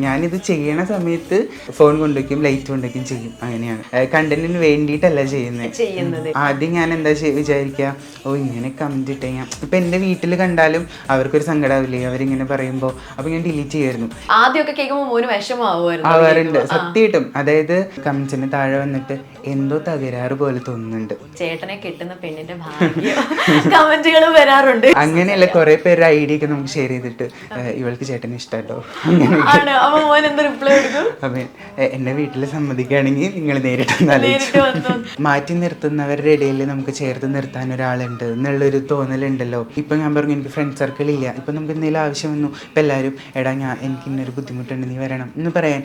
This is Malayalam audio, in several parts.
ഞാനിത് ചെയ്യണ സമയത്ത് ഫോൺ കൊണ്ടുവയ്ക്കും, ലൈറ്റ് കൊണ്ടുവയ്ക്കും ചെയ്യും. അങ്ങനെയാണ്, കണ്ടന്റിന് വേണ്ടിയിട്ടല്ല ചെയ്യുന്നത്. ആദ്യം ഞാൻ എന്താ വിചാരിക്കുക, ഓ ഇങ്ങനെ കമന്റ് ഇട്ട് കഴിഞ്ഞാൽ ഇപ്പം എൻ്റെ വീട്ടിൽ കണ്ടാലും അവർക്കൊരു സങ്കടമാവില്ലേ അവരിങ്ങനെ പറയുമ്പോൾ. അപ്പോൾ ഞാൻ ഡിലീറ്റ് ചെയ്യുമായിരുന്നു. ആദ്യമൊക്കെ കേൾക്കുമ്പോൾ മോന് ആവാറുണ്ട് സത്യമായിട്ടും. അതായത് കമന്റ്സിന് താഴെ വന്നിട്ട് എന്തോ തകരാറ് പോലെ തോന്നുന്നുണ്ട്, ചേട്ടനെ കിട്ടുന്ന പെണ്ണിന്റെ കമന്റുകൾ വരാറുണ്ട്. അങ്ങനെയല്ല, കുറെ പേര് ഐഡിയ ഒക്കെ നമുക്ക് ഷെയർ ചെയ്തിട്ട് ഇവൾക്ക് ചേട്ടന് ഇഷ്ടമല്ലോ അപ്പൊ എന്റെ വീട്ടിൽ സമ്മതിക്കുകയാണെങ്കിൽ നിങ്ങൾ നേരിട്ട് മാറ്റി നിർത്തുന്നവരുടെ ഇടയിൽ നമുക്ക് ചേർത്ത് നിർത്താൻ ഒരാളുണ്ട് എന്നുള്ളൊരു തോന്നലുണ്ടല്ലോ. ഇപ്പൊ ഞാൻ പറഞ്ഞു എനിക്ക് ഫ്രണ്ട് സർക്കിൾ ഇല്ല, ഇപ്പൊ നമുക്ക് എന്തെങ്കിലും ആവശ്യം വന്നു ഇപ്പൊ എല്ലാവരും എടാ എനിക്ക് ഇന്നൊരു ബുദ്ധിമുട്ടുണ്ട് നീ വരണം എന്ന് പറയാൻ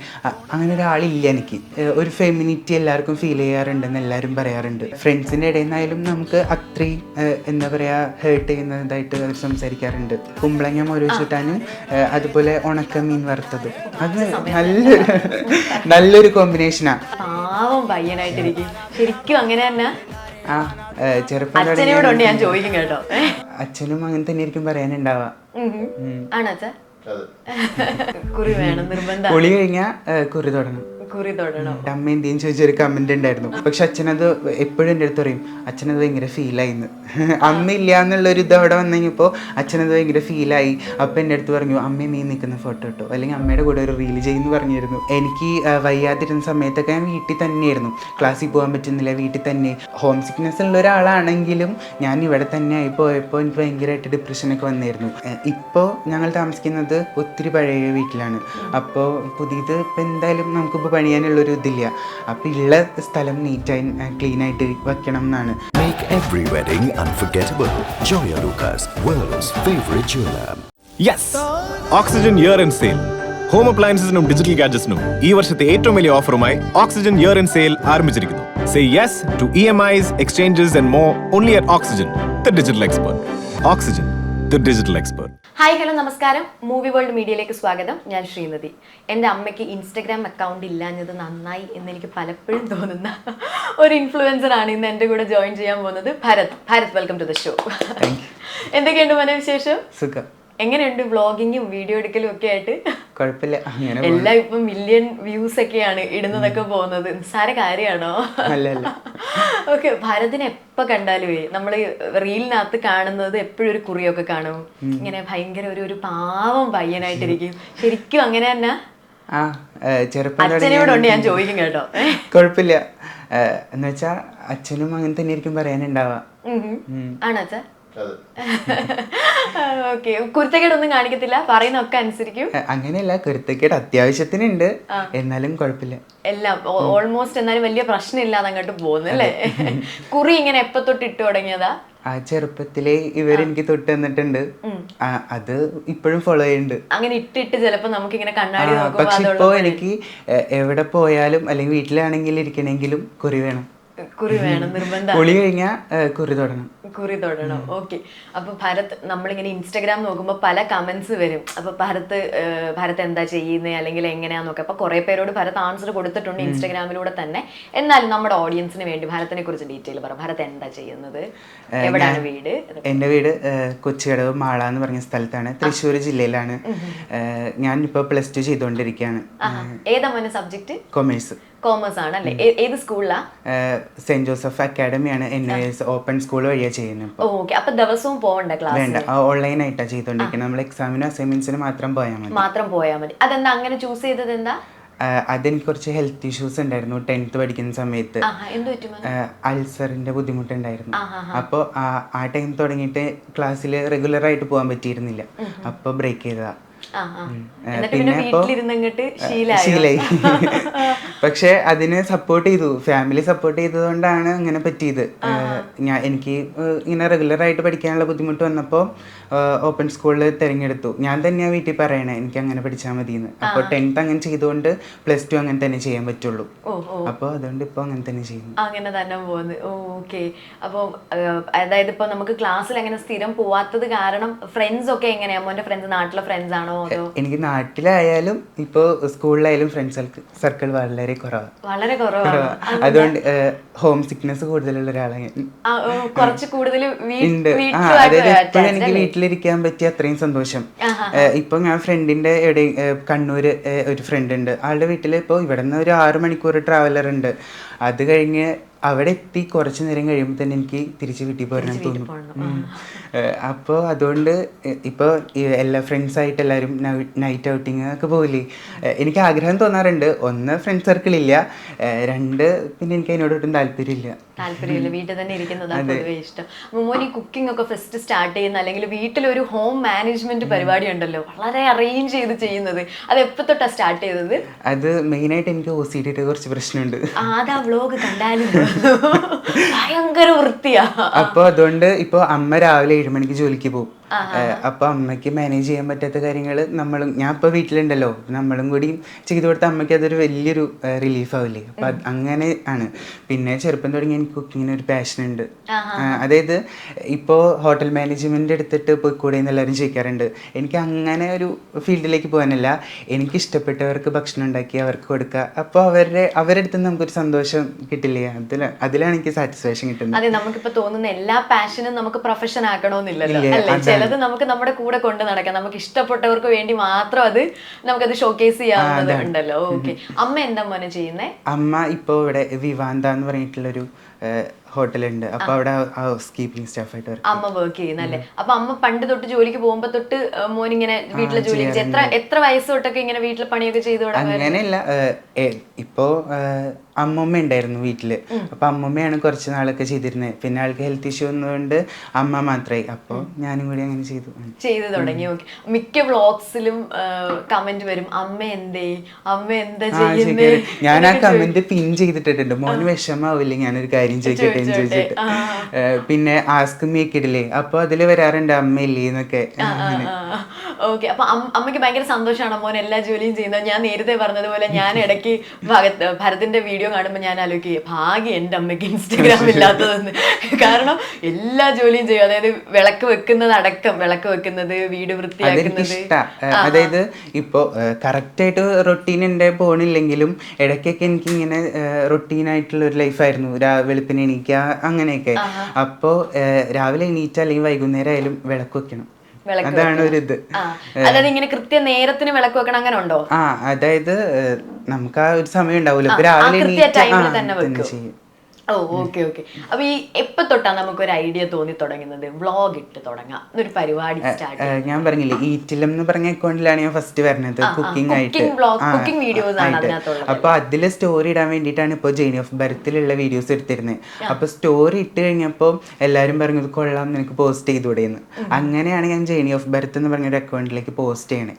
അങ്ങനെ ഒരാളില്ല എനിക്ക്. ഒരു ഫെമിനിറ്റി എല്ലാവർക്കും ഫീൽ ചെയ്യാറുണ്ടെന്ന് എല്ലാവരും പറയാറുണ്ട്. ഫ്രണ്ട്സിന്റെ ഇടയിൽ നിന്നായാലും നമുക്ക് അത്രയും എന്താ പറയാ ഹേർട്ട് ചെയ്യുന്നതായിട്ട് അവർ സംസാരിക്കാറുണ്ട്. കുമ്പളങ്ങ മോര് ചുട്ടാനും അതുപോലെ ഉണക്ക മീൻ വറുത്തതും അത് നല്ലൊരു കോമ്പിനേഷനാ. പാവം പയ്യനായിട്ടിരിക്കും ശരിക്കും. അങ്ങനെ തന്നെ ചെറുപ്പം ഞാൻ ചോദിക്കും കേട്ടോ. അച്ഛനും അങ്ങനെ തന്നെ ആയിരിക്കും പറയാനുണ്ടാവാ. ആണോ അച്ഛാ? കുറി വേണം നിർബന്ധം. കുളി കഴിഞ്ഞാ കുറി തുടങ്ങും. അമ്മ എന്തെങ്കിലും ചോദിച്ചൊരു കമന്റ് ഉണ്ടായിരുന്നു. പക്ഷെ അച്ഛനത് എപ്പോഴും എൻ്റെ അടുത്ത് പറയും അച്ഛനത് ഭയങ്കര ഫീലായിന്ന്. അമ്മ ഇല്ല എന്നുള്ളൊരു ഇത് അവിടെ വന്നു കഴിഞ്ഞപ്പോൾ അച്ഛനത് ഭയങ്കര ഫീലായി. അപ്പം എൻ്റെ അടുത്ത് പറഞ്ഞു അമ്മ നീ നിൽക്കുന്ന ഫോട്ടോ ഇട്ടോ, അല്ലെങ്കിൽ അമ്മയുടെ കൂടെ ഒരു റീൽ ചെയ്യുന്നു പറഞ്ഞിരുന്നു. എനിക്ക് വയ്യാതിരുന്ന സമയത്തൊക്കെ ഞാൻ വീട്ടിൽ തന്നെയായിരുന്നു, ക്ലാസ്സിൽ പോകാൻ പറ്റുന്നില്ല, വീട്ടിൽ തന്നെ. ഹോം സിക്നെസ് ഉള്ള ഒരാളാണെങ്കിലും ഞാൻ ഇവിടെ തന്നെ ആയി പോയപ്പോൾ എനിക്ക് ഭയങ്കരമായിട്ട് ഡിപ്രഷനൊക്കെ വന്നിരുന്നു. ഇപ്പോൾ ഞങ്ങൾ താമസിക്കുന്നത് ഒത്തിരി പഴയ വീട്ടിലാണ്. അപ്പോൾ പുതിയത് ഇപ്പം എന്തായാലും നമുക്കിപ്പോൾ പണിയാനുള്ളൊരു ഇതില്ല. അപ്പം ഉള്ള സ്ഥലം നീറ്റായി ക്ലീൻ ആയിട്ട് വെക്കണം എന്നാണ്. Make every wedding unforgettable. Joya Lucas, world's favorite jeweler. Yes, Oxygen year end sale. Home അപ്ലയൻസിനും ഡിജിറ്റൽ ഗാഡ്ജറ്റ്സിനും ഈ വർഷത്തെ ഏറ്റവും വലിയ ഓഫറുമായി ഓക്സിജൻ ഇയർ എൻഡ് സെയിൽ ആരംഭിച്ചിരിക്കുന്നു. Say yes to EMIs, exchanges and more only at Oxygen, the digital expert. Oxygen, the digital expert. Hi hello നമസ്കാരം, മൂവി വേൾഡ് മീഡിയയിലേക്ക് സ്വാഗതം. ഞാൻ ശ്രീനദി. എൻ്റെ അമ്മയ്ക്ക് ഇൻസ്റ്റഗ്രാം അക്കൗണ്ട് ഇല്ലാഞ്ഞത് നന്നായി എന്നെനിക്ക് പലപ്പോഴും തോന്നുന്ന ഒരു ഇൻഫ്ലുവൻസറാണ് ഇന്ന് എൻ്റെ കൂടെ ജോയിൻ ചെയ്യാൻ പോകുന്നത്. Bharat, welcome to the show. എന്തൊക്കെയുണ്ട് മോനെ വിശേഷം? സുഖം. എങ്ങനെയുണ്ട് വ്ളോഗിങ്ങും വീഡിയോ എടുക്കലും ഒക്കെ ആയിട്ട്? കുഴപ്പമില്ല, എല്ലാം ഇപ്പം മില്യൺ വ്യൂസ് ഒക്കെയാണ് ഇടുന്നതൊക്കെ പോകുന്നത്. നിസ്സാര കാര്യമാണോ? ഓക്കെ, ഭാരതിനെ എപ്പോ കണ്ടാലും നമ്മള് റീലിനകത്ത് കാണുന്നത് എപ്പോഴും ഒരു കുറിയൊക്കെ കാണും, ഇങ്ങനെ ഭയങ്കര ഒരു പാവം പയ്യനായിട്ടിരിക്കും. ശരിക്കും അങ്ങനെ തന്നെ അച്ഛനോടുണ്ട് ഞാൻ ചോദിക്കും കേട്ടോ. കുഴപ്പമില്ല എന്ന് വെച്ചാ അച്ഛനും അങ്ങനെ തന്നെ ആയിരിക്കും പറയാനുണ്ടാവാ. ആണോ അച്ഛാ? ഓക്കെ, കുരുത്തക്കേടൊന്നും കാണിക്കത്തില്ല, പറയുന്നൊക്കെ അനുസരിക്കും? അങ്ങനെയല്ല, കുരുത്തക്കേട് അത്യാവശ്യത്തിനുണ്ട്, എന്നാലും കുഴപ്പമില്ല. എല്ലാം ഓൾമോസ്റ്റ് എന്നാലും വലിയ പ്രശ്നമില്ലാതെ അങ്ങോട്ട് പോകുന്നു അല്ലേ? കുറി ഇങ്ങനെ എപ്പോ തൊട്ട് ഇട്ട് തുടങ്ങിയതാ? ചെറുപ്പത്തിലേ ഇവരെനിക്ക് തൊട്ട് തന്നിട്ടുണ്ട്, അത് ഇപ്പോഴും ഫോളോ ചെയ്യുന്നുണ്ട്. അങ്ങനെ ഇട്ടിട്ട് ചിലപ്പോ നമുക്ക് ഇങ്ങനെ കണ്ണാടി നോക്കുമ്പോ. പക്ഷെ ഇപ്പോ എനിക്ക് എവിടെ പോയാലും അല്ലെങ്കിൽ വീട്ടിലാണെങ്കിൽ ഇരിക്കണെങ്കിലും കുറി വേണം. കുറി വേണം, നിർബന്ധം. കുളി കഴിഞ്ഞാ കുറി തൊടണം. ഓക്കെ. അപ്പൊ ഭാരത്, നമ്മളിങ്ങനെ ഇൻസ്റ്റാഗ്രാം നോക്കുമ്പോൾ പല കമന്റ്സ് വരും. അപ്പൊ ഭാരത് എന്താ ചെയ്യുന്നത് അല്ലെങ്കിൽ എങ്ങനെയാന്നൊക്കെ. അപ്പൊ കുറെ പേരോട് ഭാരത് ആൻസർ കൊടുത്തിട്ടുണ്ട് ഇൻസ്റ്റാഗ്രാമിലൂടെ തന്നെ. എന്നാലും നമ്മുടെ ഓഡിയൻസിന് വേണ്ടി ഭാരതിനെ കുറിച്ച് ഡീറ്റെയിൽ പറ. ഭാരത് എന്താ ചെയ്യുന്നത്? എവിടെയാണ് വീട്? എന്റെ വീട് കൊച്ചിക്കടവ് മാള എന്ന് പറഞ്ഞ സ്ഥലത്താണ്, തൃശ്ശൂർ ജില്ലയിലാണ്. ഞാൻ ഇപ്പൊ +2 ചെയ്തുകൊണ്ടിരിക്കുകയാണ്. ഏതാ മോനെ സബ്ജക്ട്? കോമേഴ്സ് ആണ് അല്ലേ? ഏത് സ്കൂളിലാ? സെന്റ് ജോസഫ് അക്കാഡമിയാണ്, NIS ഓപ്പൺ സ്കൂൾ വഴിയാ ചെയ്യുന്നത്. ഓക്കെ. അപ്പൊ ദിവസവും പോകണ്ട ക്ലാസ്? വേണ്ട, ഓൺലൈൻ ആയിട്ടാ ചെയ്തോണ്ടിരിക്കുന്നത്. നമ്മൾ എക്സാമിനും അസൈൻമെന്റ്സിനും മാത്രം പോയാൽ മതി. അതെന്താ അങ്ങനെ ചൂസ് ചെയ്തത്? എന്താ? അതെനിക്ക് കുറച്ച് ഹെൽത്ത് ഇഷ്യൂസ് ഉണ്ടായിരുന്നു 10th പഠിക്കുന്ന സമയത്ത്. അൾസറിന്റെ ബുദ്ധിമുട്ടുണ്ടായിരുന്നു. അപ്പോൾ ആ ടൈം തുടങ്ങിയിട്ട് ക്ലാസ്സിൽ റെഗുലർ ആയിട്ട് പോകാൻ പറ്റിയിരുന്നില്ല. അപ്പോൾ ബ്രേക്ക് ചെയ്തതാ. പിന്നെ ശീലായി. പക്ഷെ അതിന് സപ്പോർട്ട് ചെയ്തു, ഫാമിലി സപ്പോർട്ട് ചെയ്തതുകൊണ്ടാണ് അങ്ങനെ പറ്റിയത്. എനിക്ക് ഇങ്ങനെ റെഗുലർ ആയിട്ട് പഠിക്കാനുള്ള ബുദ്ധിമുട്ട് വന്നപ്പോൾ ഓപ്പൺ സ്കൂളിൽ തിരഞ്ഞെടുത്തു. ഞാൻ തന്നെയാ വീട്ടിൽ പറയണേ എനിക്ക് അങ്ങനെ പഠിച്ചാൽ മതിയെന്ന്. അപ്പോൾ 10th അങ്ങനെ ചെയ്തുകൊണ്ട് +2 അങ്ങനെ തന്നെ ചെയ്യാൻ പറ്റുള്ളൂ. അപ്പോൾ അതുകൊണ്ട് ഇപ്പൊ അങ്ങനെ തന്നെ ചെയ്യുന്നു. അങ്ങനെ തന്നെ പോകുന്നു. ഓക്കെ. അപ്പോൾ അതായത് ഇപ്പൊ നമുക്ക് ക്ലാസ്സിൽ അങ്ങനെ സ്ഥിരം പോവാത്തത് കാരണം ഫ്രണ്ട്സ് ഒക്കെ എങ്ങനെയാ? മോന്റെ ഫ്രണ്ട്സ് നാട്ടിലെ ഫ്രണ്ട്സ് ആണോ ആണോ അതോ? എനിക്ക് നാട്ടിലായാലും ഇപ്പോ സ്കൂളിലായാലും ഫ്രണ്ട്സ് സർക്കിൾ വളരെ കുറവാണ്. വളരെ കുറവാണ്. അതുകൊണ്ട് ഹോം സിക്നെസ് കൂടുതലുള്ള ഒരാളാണ് ഞാൻ. കുറച്ച് കൂടുതൽ ഉണ്ട്. അതായത് എപ്പോഴും എനിക്ക് വീട്ടിലിരിക്കാൻ പറ്റിയ അത്രയും സന്തോഷം. ഇപ്പൊ ഞാൻ ഫ്രണ്ടിന്റെ കണ്ണൂര് ഒരു ഫ്രണ്ട് ഉണ്ട്. ആളുടെ വീട്ടിൽ ഇപ്പോൾ ഇവിടെ നിന്ന് ഒരു 6 മണിക്കൂർ ട്രാവലർ ഉണ്ട്. അത് കഴിഞ്ഞ് അവിടെ എത്തി കുറച്ച് നേരം കഴിയുമ്പോൾ തന്നെ എനിക്ക് തിരിച്ച് വീട്ടിൽ പോരാൻ തോന്നും. അപ്പോൾ അതുകൊണ്ട് ഇപ്പോൾ എല്ലാ ഫ്രണ്ട്സായിട്ട് എല്ലാവരും നൈറ്റ് ഔട്ടിങ് ഒക്കെ പോകില്ലേ, എനിക്ക് ആഗ്രഹം തോന്നാറുണ്ട്. 1 ഫ്രണ്ട് സർക്കിൾ ഇല്ല, 2 പിന്നെ എനിക്ക് അതിനോടൊട്ടും താല്പര്യമില്ല. വീട്ടിൽ തന്നെ ഇരിക്കുന്നതാണ് പൊതുവെ ഇഷ്ടം. മോൻ ഈ കുക്കിംഗ് ഒക്കെ ഫസ്റ്റ് സ്റ്റാർട്ട് ചെയ്യുന്ന അല്ലെങ്കിൽ വീട്ടിലൊരു ഹോം മാനേജ്മെന്റ് പരിപാടി ഉണ്ടല്ലോ, വളരെ അറേഞ്ച് ചെയ്ത് ചെയ്യുന്നത്, അത് എപ്പോ തൊട്ടാ സ്റ്റാർട്ട് ചെയ്തത്? അത് മെയിനായിട്ട് എനിക്ക് OCD കുറച്ച് പ്രശ്നമുണ്ട്. ആദ്യ വ്ലോഗ് കണ്ടാലും ഭയങ്കര വൃത്തിയാ. അപ്പൊ അതുകൊണ്ട് ഇപ്പൊ അമ്മ രാവിലെ 7 മണിക്ക് ജോലിക്ക് പോകും. അപ്പൊ അമ്മയ്ക്ക് മാനേജ് ചെയ്യാൻ പറ്റാത്ത കാര്യങ്ങൾ ഞാൻ ഇപ്പൊ വീട്ടിലുണ്ടല്ലോ, നമ്മളും കൂടി ചെയ്തു കൊടുത്ത അമ്മയ്ക്ക് അതൊരു വലിയൊരു റിലീഫ് ആവില്ലേ. അപ്പൊ അങ്ങനെ ആണ്. പിന്നെ ചെറുപ്പം തുടങ്ങി എനിക്ക് കുക്കിങ്ങിന് ഒരു പാഷൻ ഉണ്ട്. അതായത് ഇപ്പോ ഹോട്ടൽ മാനേജ്മെന്റ് എടുത്തിട്ട് പോയിക്കൂടെ എന്ന് എല്ലാവരും ചോദിക്കാറുണ്ട്. എനിക്ക് അങ്ങനെ ഒരു ഫീൽഡിലേക്ക് പോകാനല്ല, എനിക്ക് ഇഷ്ടപ്പെട്ടവർക്ക് ഭക്ഷണം ഉണ്ടാക്കി അവർക്ക് കൊടുക്കുക. അപ്പോൾ അവരുടെ അടുത്ത് നമുക്കൊരു സന്തോഷം കിട്ടില്ലേ, അതിലാണ് എനിക്ക് സാറ്റിസ്ഫാക്ഷൻ കിട്ടുന്നത്. അതെ, നമുക്കിപ്പോ തോന്നുന്ന എല്ലാ പാഷനും നമുക്ക് പ്രൊഫഷൻ ആക്കണമെന്നില്ലല്ലോ അല്ലേ? ചിലത് നമുക്ക് നമ്മുടെ കൂടെ കൊണ്ട് നടക്കാം, നമുക്ക് ഇഷ്ടപ്പെട്ടവർക്ക് വേണ്ടി മാത്രം അത് നമുക്കത് ഷോക്കേസ് ചെയ്യാവുന്നതുണ്ടല്ലോ. ഓക്കെ, അമ്മ എന്താ മോനെ ചെയ്യുന്നേ? അമ്മ ഇപ്പൊ ഇവിടെ വിവാന്ത എന്ന് പറഞ്ഞിട്ടുള്ളൊരു ഹോട്ടലുണ്ട്. അപ്പൊ അവിടെ ഹൗസ് കീപ്പിംഗ് സ്റ്റാഫായിട്ട് അമ്മ വർക്ക് ചെയ്യുന്നല്ലേ. അപ്പൊ അമ്മ പണ്ട് തൊട്ട് ജോലിക്ക് പോകുമ്പോ തൊട്ട് മോനിങ്ങനെ വീട്ടിലെ ജോലി എത്ര വയസ്സ് തൊട്ടൊക്കെ ഇങ്ങനെ വീട്ടിലെ പണിയൊക്കെ ചെയ്തു? അങ്ങനെയല്ല, ഇപ്പോ അമ്മമ്മ ഉണ്ടായിരുന്നു വീട്ടില്. അപ്പൊ അമ്മമ്മയാണ് കുറച്ച് നാളൊക്കെ ചെയ്തിരുന്നത്. പിന്നെ ആൾക്ക് ഹെൽത്ത് ഇഷ്യൂ വന്നതുകൊണ്ട് അമ്മ മാത്രമായി. അപ്പൊ ഞാനും കൂടി അങ്ങനെ ചെയ്തു തുടങ്ങി. ഓക്കെ, മിക്ക വ്ളോഗ്സിലും കമന്റ് വരും, അമ്മ എന്താ ചെയ്യുന്നത്. ഞാൻ ആ കമന്റ് പിൻ ചെയ്തിട്ടുണ്ട്. മോന് വിഷമാവില്ലേ ഞാനൊരു കാര്യം ചോദിക്കട്ടെ ചോദിച്ചിട്ട്. പിന്നെ ആസ്ക് മീ കിഡില്ലേ, അപ്പൊ അതില് വരാറുണ്ട് അമ്മയില്ലേ എന്നൊക്കെ. ഓക്കെ, അപ്പൊ അമ്മയ്ക്ക് ഭയങ്കര സന്തോഷമാണ് മോൻ എല്ലാ ജോലിയും ചെയ്യുന്നത്. ഞാൻ നേരത്തെ പറഞ്ഞതുപോലെ ഞാൻ ഇടയ്ക്ക് ഭരതിന്റെ വീഡിയോ കാണുമ്പോൾ ഞാൻ ആലോചിക്കുക, ഭാഗ്യം എൻ്റെ അമ്മയ്ക്ക് ഇൻസ്റ്റഗ്രാം ഇല്ലാത്തതെന്ന്. കാരണം എല്ലാ ജോലിയും ചെയ്യും. അതായത് വിളക്ക് വെക്കുന്നത്, വീട് വൃത്തിയാക്കുന്നത്. അതായത് ഇപ്പൊ കറക്റ്റ് ആയിട്ട് റൊട്ടീനിന്റെ പോണില്ലെങ്കിലും ഇടയ്ക്കൊക്കെ എനിക്ക് ഇങ്ങനെ റൊട്ടീനായിട്ടുള്ള ഒരു ലൈഫായിരുന്നു. വെളുപ്പിന് എണീക്കുക അങ്ങനെയൊക്കെ. അപ്പോ രാവിലെ എണീറ്റ അല്ലെങ്കിൽ വൈകുന്നേരം ആയാലും വിളക്ക് വെക്കണം. അതാണ് ഒരു ഇത്. അതായത് ഇങ്ങനെ കൃത്യ നേരത്തിന് വിളക്ക് വെക്കണം, അങ്ങനെ ഉണ്ടോ? അതായത് നമുക്ക് ആ ഒരു സമയം ഉണ്ടാവില്ല, രാവിലെ ചെയ്യും. ഓക്കെ. അപ്പൊ ഈ എപ്പോ തൊട്ടാ നമുക്കൊരു ഐഡിയ തോന്നി തുടങ്ങുന്നത് വ്ളോഗ് ഇട്ട് തുടങ്ങാം എന്നൊരു പരിപാടി സ്റ്റാർട്ട്? ഞാൻ പറഞ്ഞില്ലേ, ഈറ്റിലം എന്ന് പറഞ്ഞ അക്കൗണ്ടിലാണ് ഞാൻ ഫസ്റ്റ് വരുന്നത് കുക്കിംഗ് ആയിട്ട്. അപ്പൊ അതില് സ്റ്റോറി ഇടാൻ വേണ്ടിയിട്ടാണ് ഇപ്പൊ ജേണി ഓഫ് ബർത്തിലുള്ള വീഡിയോസ് എടുത്തിരുന്നത്. അപ്പൊ സ്റ്റോറി ഇട്ട് കഴിഞ്ഞപ്പോ എല്ലാരും പറഞ്ഞത് കൊള്ളാം, നിനക്ക് പോസ്റ്റ് ചെയ്തുകൂടെയെന്ന്. അങ്ങനെയാണ് ഞാൻ ജേണി ഓഫ് ബർത്ത് എന്ന് പറഞ്ഞൊരു അക്കൗണ്ടിലേക്ക് പോസ്റ്റ് ചെയ്യണേ.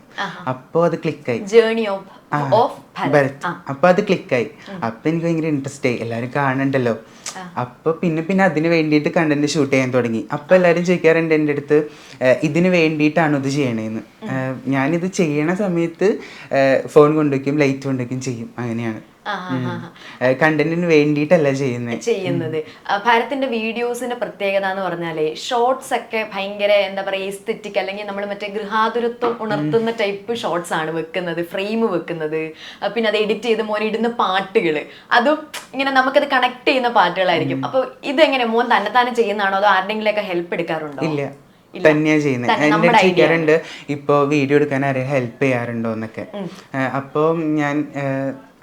അപ്പൊ അത് ക്ലിക്കായി, ജേണി ഓഫ് ബർത്ത്. അപ്പൊ അത് ക്ലിക്കായി. അപ്പൊ എനിക്ക് ഭയങ്കര ഇൻട്രസ്റ്റ് ആയി, എല്ലാരും കാണണ്ടല്ലോ. അപ്പൊ പിന്നെ അതിന് വേണ്ടിയിട്ട് കണ്ടന്റ് ഷൂട്ട് ചെയ്യാൻ തുടങ്ങി. അപ്പൊ എല്ലാരും ചോദിക്കാറുണ്ട് എൻ്റെ അടുത്ത്, ഇതിന് വേണ്ടിയിട്ടാണോ ഇത് ചെയ്യണേന്ന്. ഞാനിത് ചെയ്യണ സമയത്ത് ഫോൺ കൊണ്ടുവയ്ക്കും, ലൈറ്റ് കൊണ്ടുവയ്ക്കും ചെയ്യും. അങ്ങനെയാണ്, കണ്ടന്റിന് വേണ്ടിയിട്ടല്ല ചെയ്യുന്നത്. ഭാരത്തിന്റെ വീഡിയോസിന്റെ പ്രത്യേകത എന്ന് പറഞ്ഞാല് ഷോർട്സ് ഒക്കെ ഭയങ്കര എന്താ പറയാ എസ്തെറ്റിക്, അല്ലെങ്കിൽ നമ്മൾ മറ്റേ ഗൃഹാതുരത്വം ഉണർത്തുന്ന ടൈപ്പ് ഷോർട്സ് ആണ് വെക്കുന്നത്, ഫ്രെയിം വെക്കുന്നത്. പിന്നെ അത് എഡിറ്റ് ചെയ്ത് മോൻ ഇടുന്ന പാട്ടുകള്, അതും ഇങ്ങനെ നമുക്കത് കണക്ട് ചെയ്യുന്ന പാട്ടുകളായിരിക്കും. അപ്പൊ ഇതെങ്ങനെ മോൻ തന്നെ ചെയ്യുന്നതാണോ അതോ ആരുടെങ്കിലും ഒക്കെ ഹെൽപ്പ് എടുക്കാറുണ്ടോ? ഇല്ല, തന്നെയാ ചെയ്യുന്നത്. എന്റെ ചെയ്യാറുണ്ട്. ഇപ്പൊ വീഡിയോ എടുക്കാൻ ആരെയും ഹെൽപ്പ് ചെയ്യാറുണ്ടോ എന്നൊക്കെ. അപ്പൊ ഞാൻ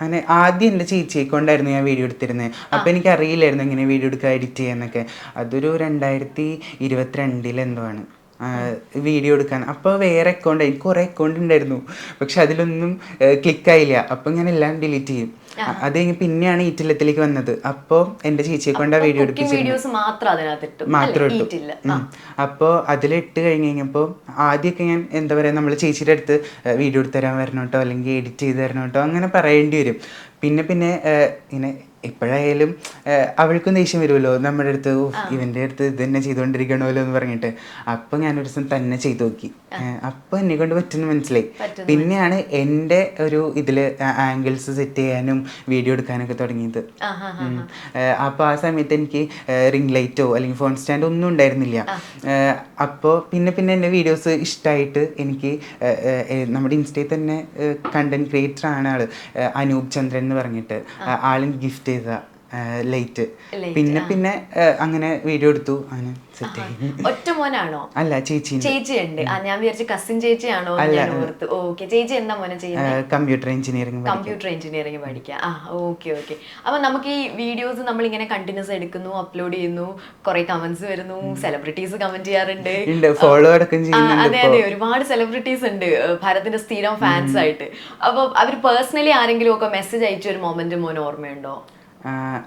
അങ്ങനെ ആദ്യം എൻ്റെ ചേച്ചിയെ കൊണ്ടായിരുന്നു ഞാൻ വീഡിയോ എടുത്തിരുന്നത്. അപ്പോൾ എനിക്ക് അറിയില്ലായിരുന്നു എങ്ങനെ വീഡിയോ എടുക്കുക, എഡിറ്റ് ചെയ്യാന്നൊക്കെ. അതൊരു 2022 എന്തോ ആണ് വീഡിയോ എടുക്കാൻ. അപ്പോൾ വേറെ അക്കൗണ്ട്, എനിക്ക് കുറേ അക്കൗണ്ട് ഉണ്ടായിരുന്നു, പക്ഷെ അതിലൊന്നും ക്ലിക്കായില്ല. അപ്പം ഞാൻ എല്ലാം ഡിലീറ്റ് ചെയ്യും. അത് കഴിഞ്ഞ് പിന്നെയാണ് ഈറ്റില്ലത്തിലേക്ക് വന്നത്. അപ്പോൾ എൻ്റെ ചേച്ചിയെ കൊണ്ട് ആ വീഡിയോ എടുപ്പിച്ചു മാത്രം ഇട്ടു. അപ്പോൾ അതിലിട്ട് കഴിഞ്ഞപ്പോൾ ആദ്യമൊക്കെ ഞാൻ എന്താ പറയുക, നമ്മൾ ചേച്ചിയുടെ അടുത്ത് വീഡിയോ എടുത്ത് തരാൻ വരണം കേട്ടോ, അല്ലെങ്കിൽ എഡിറ്റ് ചെയ്ത് തരണം കേട്ടോ അങ്ങനെ പറയേണ്ടി വരും. പിന്നെ ഇങ്ങനെ എപ്പോഴായാലും അവൾക്കും ദേഷ്യം വരുമല്ലോ നമ്മുടെ അടുത്ത്, ഇവൻ്റെ അടുത്ത് ഇത് തന്നെ ചെയ്തുകൊണ്ടിരിക്കണമല്ലോ എന്ന് പറഞ്ഞിട്ട്. അപ്പം ഞാനൊരു ദിവസം തന്നെ ചെയ്തു നോക്കി. അപ്പം എന്നെ കൊണ്ട് പറ്റുമെന്ന് മനസ്സിലായി. പിന്നെയാണ് എൻ്റെ ഒരു ഇതിൽ ആംഗിൾസ് സെറ്റ് ചെയ്യാനും വീഡിയോ എടുക്കാനൊക്കെ തുടങ്ങിയത്. അപ്പോൾ ആ സമയത്ത് എനിക്ക് റിംഗ് ലൈറ്റോ അല്ലെങ്കിൽ ഫോൺ സ്റ്റാൻഡോ ഒന്നും ഉണ്ടായിരുന്നില്ല. അപ്പോൾ പിന്നെ എൻ്റെ വീഡിയോസ് ഇഷ്ടമായിട്ട് എനിക്ക് നമ്മുടെ ഇൻസ്റ്റയിൽ തന്നെ കണ്ടന്റ് ക്രിയേറ്റർ ആണ് ആള്, അനൂപ് ചന്ദ്രൻ എന്ന് പറഞ്ഞിട്ട്, ആളിന് ഗിഫ്റ്റ് ചെയ്ത ലൈറ്റ്. പിന്നെ അങ്ങനെ വീഡിയോ എടുത്തു, അങ്ങനെ സെറ്റ് ആയി. ഒറ്റ മോനാണോ? അല്ല, ചേച്ചിയുണ്ട്. ഞാൻ വിചാരിച്ചു കസിൻ ചേച്ചിയാണോ. ഓക്കെ, ചേച്ചി എന്താ മോനെ ചെയ്യുന്നത്? കമ്പ്യൂട്ടർ എഞ്ചിനീയറിംഗ് പഠിക്കുക. ഓക്കെ. അപ്പൊ നമുക്ക് ഈ വീഡിയോസ് നമ്മൾ ഇങ്ങനെ കണ്ടിന്യൂസ് എടുക്കുന്നു, അപ്ലോഡ് ചെയ്യുന്നു, കുറെ കമന്റ്സ് വരുന്നു, സെലിബ്രിറ്റീസ് കമന്റ് ചെയ്യാറുണ്ട്, ഫോളോ അടക്കം ചെയ്യുന്നുണ്ട്. അതെ, ഒരുപാട് സെലിബ്രിറ്റീസ് ഉണ്ട് ഭരത്തിന്റെ സ്ഥിരം ഫാൻസ് ആയിട്ട്. അപ്പൊ അവർ പേഴ്സണലി ആരെങ്കിലും ഒക്കെ മെസ്സേജ് അയച്ച ഒരു മൊമെന്റ് മോന് ഓർമ്മയുണ്ടോ?